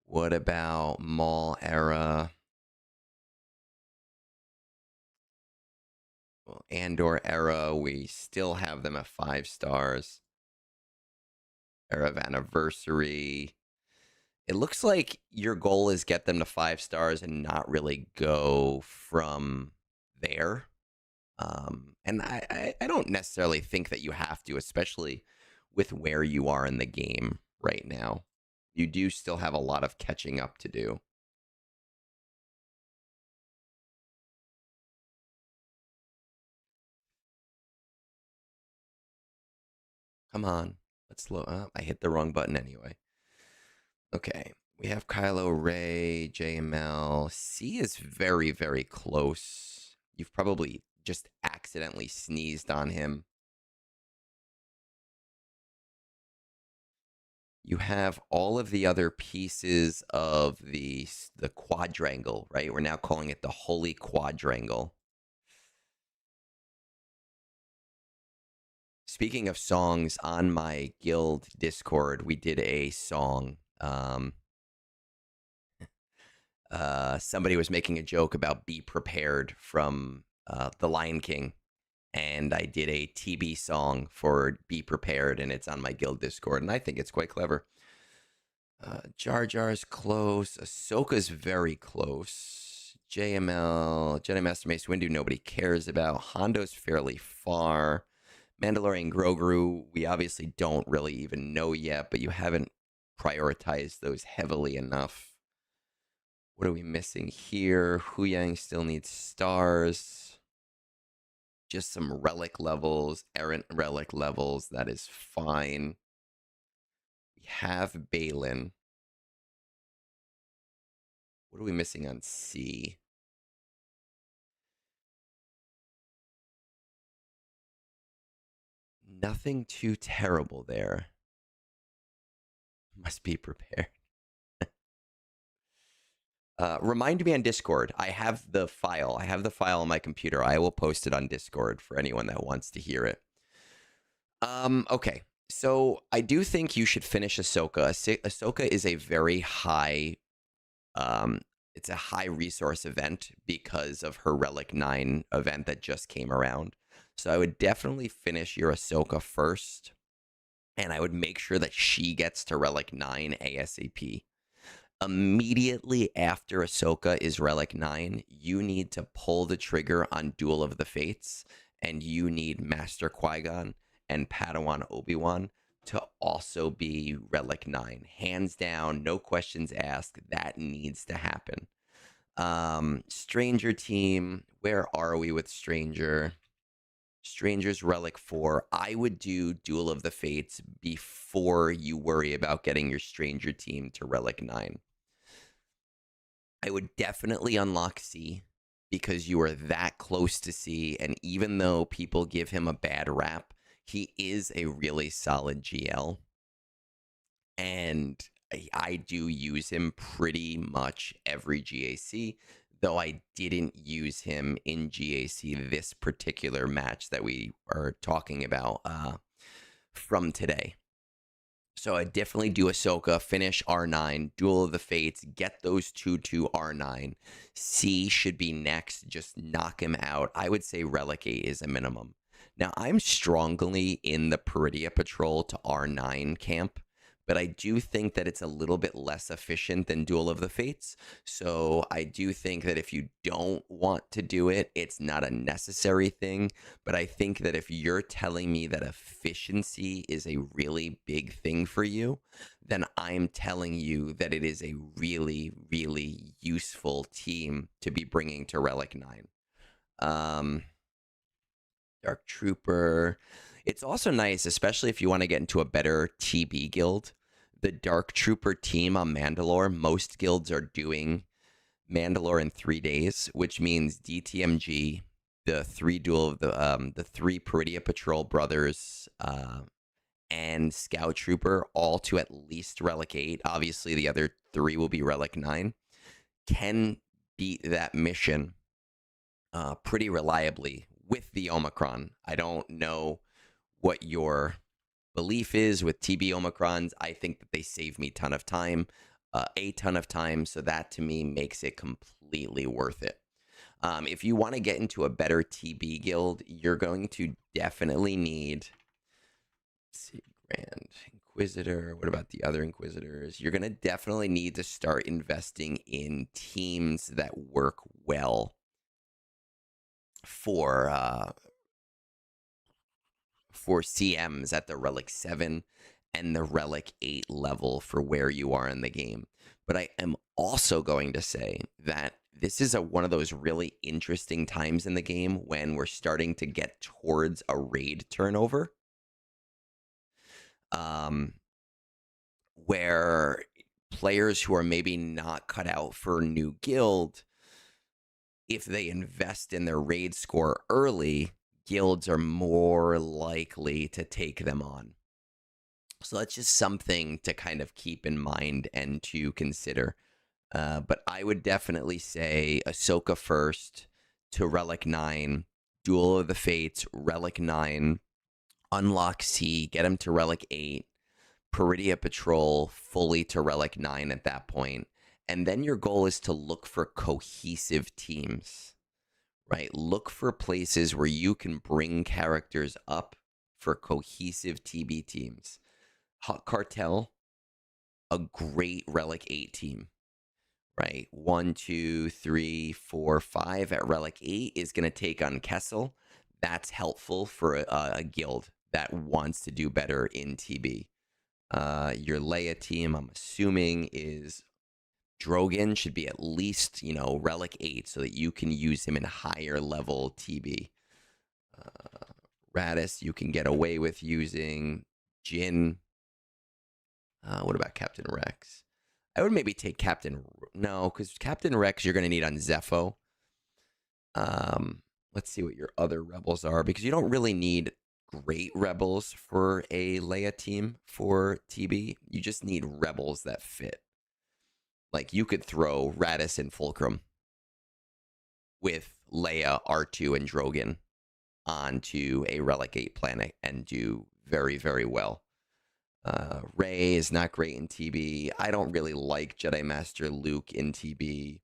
What about Maul Era? Well, Andor Era, we still have them at 5 stars. Era of Anniversary. It looks like your goal is get them to 5 stars and not really go from there. And I don't necessarily think that you have to, especially with where you are in the game right now. You do still have a lot of catching up to do. Come on. Let's slow up. I hit the wrong button anyway. Okay. We have Kylo Ray, JML. C is very, very close. You've probably just accidentally sneezed on him. You have all of the other pieces of the quadrangle, right? We're now calling it the Holy Quadrangle. Speaking of songs, on my guild Discord, we did a song. Somebody was making a joke about Be Prepared from The Lion King. And I did a TB song for Be Prepared, and it's on my guild Discord, and I think it's quite clever. Jar Jar's close. Ahsoka's very close. JML, Jedi Master Mace Windu, nobody cares about. Hondo's fairly far. Mandalorian Grogu, we obviously don't really even know yet, but you haven't prioritized those heavily enough. What are we missing here? Huyang still needs stars. Just some relic levels, errant relic levels. That is fine. We have Balin. What are we missing on C? Nothing too terrible there. Must be prepared. Remind me on Discord. I have the file. I have the file on my computer. I will post it on Discord for anyone that wants to hear it. Okay. So I do think you should finish Ahsoka. Ahsoka is a very high, it's a high resource event because of her Relic 9 event that just came around. So I would definitely finish your Ahsoka first, and I would make sure that she gets to Relic 9 ASAP. Immediately after Ahsoka is Relic 9, you need to pull the trigger on Duel of the Fates, and you need Master Qui-Gon and Padawan Obi-Wan to also be Relic 9. Hands down, no questions asked, that needs to happen. Stranger Team, where are we with Stranger? Stranger's Relic 4. I would do Duel of the Fates before you worry about getting your Stranger Team to Relic 9. I would definitely unlock C because you are that close to C, and even though people give him a bad rap, he is a really solid GL. And I do use him pretty much every GAC, though I didn't use him in GAC this particular match that we are talking about from today. So I definitely do Ahsoka, finish R9, Duel of the Fates, get those two to R9. C should be next, just knock him out. I would say Relic 8 is a minimum. Now, I'm strongly in the Peridia Patrol to R9 camp, but I do think that it's a little bit less efficient than Duel of the Fates. So I do think that if you don't want to do it, it's not a necessary thing. But I think that if you're telling me that efficiency is a really big thing for you, then I'm telling you that it is a really, really useful team to be bringing to Relic 9. Dark Trooper. It's also nice, especially if you want to get into a better TB guild. The Dark Trooper team on Mandalore, most guilds are doing Mandalore in 3 days, which means DTMG, the three Peridia Patrol brothers, and Scout Trooper, all to at least Relic 8. Obviously, the other 3 will be Relic 9. Can beat that mission pretty reliably with the Omicron. I don't know what your belief is with TB Omicrons. I think that they save me a ton of time. So that to me makes it completely worth it. If you want to get into a better TB guild, you're going to definitely need, let's see, Grand Inquisitor. What about the other Inquisitors? You're going to definitely need to start investing in teams that work well for CMs at the Relic 7 and the Relic 8 level for where you are in the game. But I am also going to say that this is one of those really interesting times in the game when we're starting to get towards a raid turnover. Where players who are maybe not cut out for a new guild, if they invest in their raid score early, guilds are more likely to take them on. So that's just something to kind of keep in mind and to consider. But I would definitely say Ahsoka first to Relic 9, Duel of the Fates, Relic 9, unlock C, get him to Relic 8, Peridia Patrol fully to Relic 9 at that point. And then your goal is to look for cohesive teams, right? Look for places where you can bring characters up for cohesive TB teams. Hot Cartel, a great Relic 8 team, right? 1, 2, 3, 4, 5 at Relic 8 is going to take on Kessel. That's helpful for a guild that wants to do better in TB. Your Leia team, I'm assuming, is Drogon, should be at least, Relic 8 so that you can use him in higher level TB. Radis, you can get away with using. Jin. What about Captain Rex? I would maybe take No, because Captain Rex you're going to need on Zepho. Let's see what your other rebels are, because you don't really need great rebels for a Leia team for TB. You just need rebels that fit. Like, you could throw Radis and Fulcrum with Leia, R2, and Drogon onto a Relic 8 planet and do very, very well. Rey is not great in TB. I don't really like Jedi Master Luke in TB.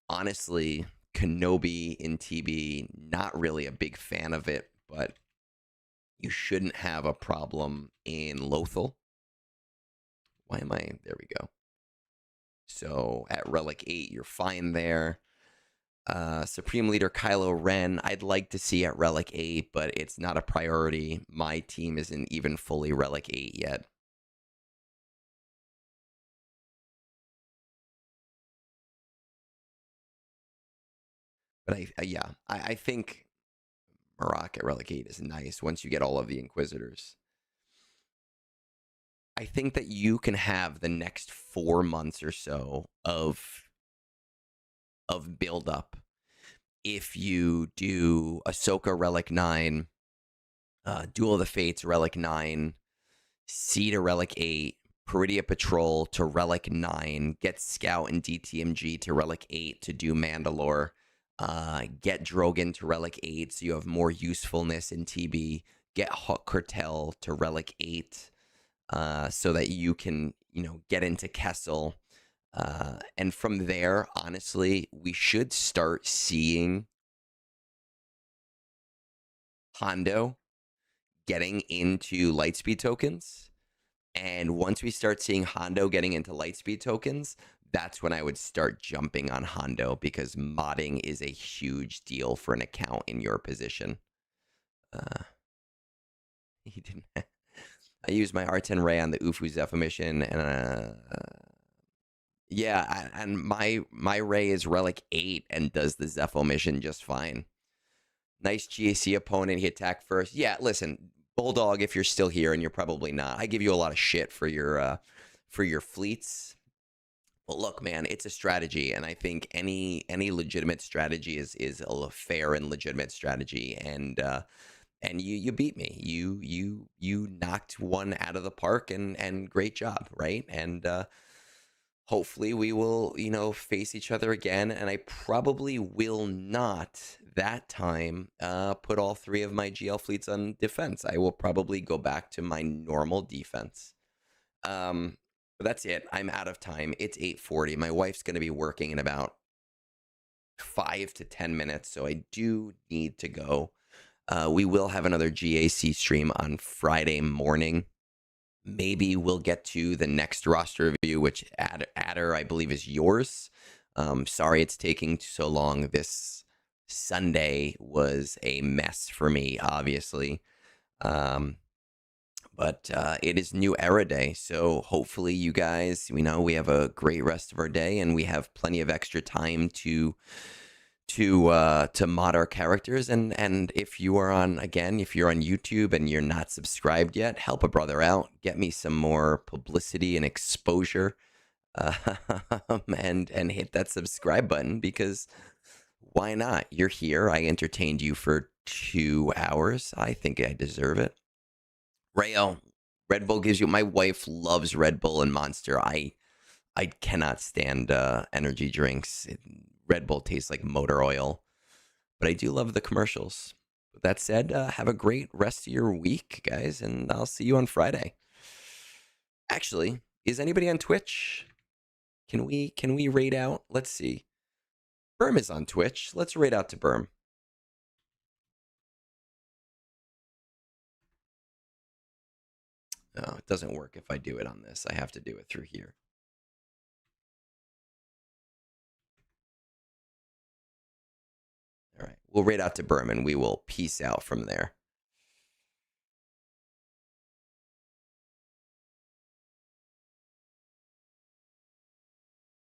Honestly, Kenobi in TB, not really a big fan of it, but you shouldn't have a problem in Lothal. Why am I? There we go. So at Relic 8, you're fine there. Supreme Leader Kylo Ren, I'd like to see at Relic 8, but it's not a priority. My team isn't even fully Relic 8 yet. But I think Marak at Relic 8 is nice once you get all of the Inquisitors. I think that you can have the next 4 months or so of build up if you do Ahsoka Relic 9, Duel of the Fates Relic 9, C to Relic 8, Peridia Patrol to Relic 9, get Scout and DTMG to Relic 8 to do Mandalore, get Drogon to Relic 8 so you have more usefulness in TB, get Hawk Cartel to Relic 8 so that you can, get into Kessel. And from there, honestly, we should start seeing Hondo getting into Lightspeed tokens. And once we start seeing Hondo getting into Lightspeed tokens, that's when I would start jumping on Hondo, because modding is a huge deal for an account in your position. He didn't. I used my R10 Ray on the Ufu Zephyr mission, and yeah, and my Ray is Relic 8 and does the Zephyr mission just fine. Nice GAC opponent. He attacked first. Yeah, listen, Bulldog, if you're still here, and you're probably not, I give you a lot of shit for your fleets. But look, man, it's a strategy, and I think any legitimate strategy is a fair and legitimate strategy. And you beat me. You knocked one out of the park, and great job, right? And hopefully we will, face each other again. And I probably will not that time put all 3 of my GL fleets on defense. I will probably go back to my normal defense. But that's it. I'm out of time. It's 8:40. My wife's going to be working in about 5 to 10 minutes, so I do need to go. We will have another GAC stream on Friday morning. Maybe we'll get to the next roster review, which Adder, I believe, is yours. Sorry it's taking so long. This Sunday was a mess for me, obviously. But it is New Era Day, so hopefully you guys, we have a great rest of our day, and we have plenty of extra time to mod our characters. And if you are on YouTube and you're not subscribed yet, help a brother out, get me some more publicity and exposure, and hit that subscribe button, because why not? You're here. I entertained you for 2 hours. I think I deserve it. Rayo, Red Bull gives you. My wife loves Red Bull and Monster. I cannot stand energy drinks. Red Bull tastes like motor oil, but I do love the commercials. With that said, have a great rest of your week, guys, and I'll see you on Friday. Actually, is anybody on Twitch? Can we raid out? Let's see. Berm is on Twitch. Let's raid out to Berm. No, it doesn't work if I do it on this. I have to do it through here. All right, we'll raid out to Berm, and we will peace out from there.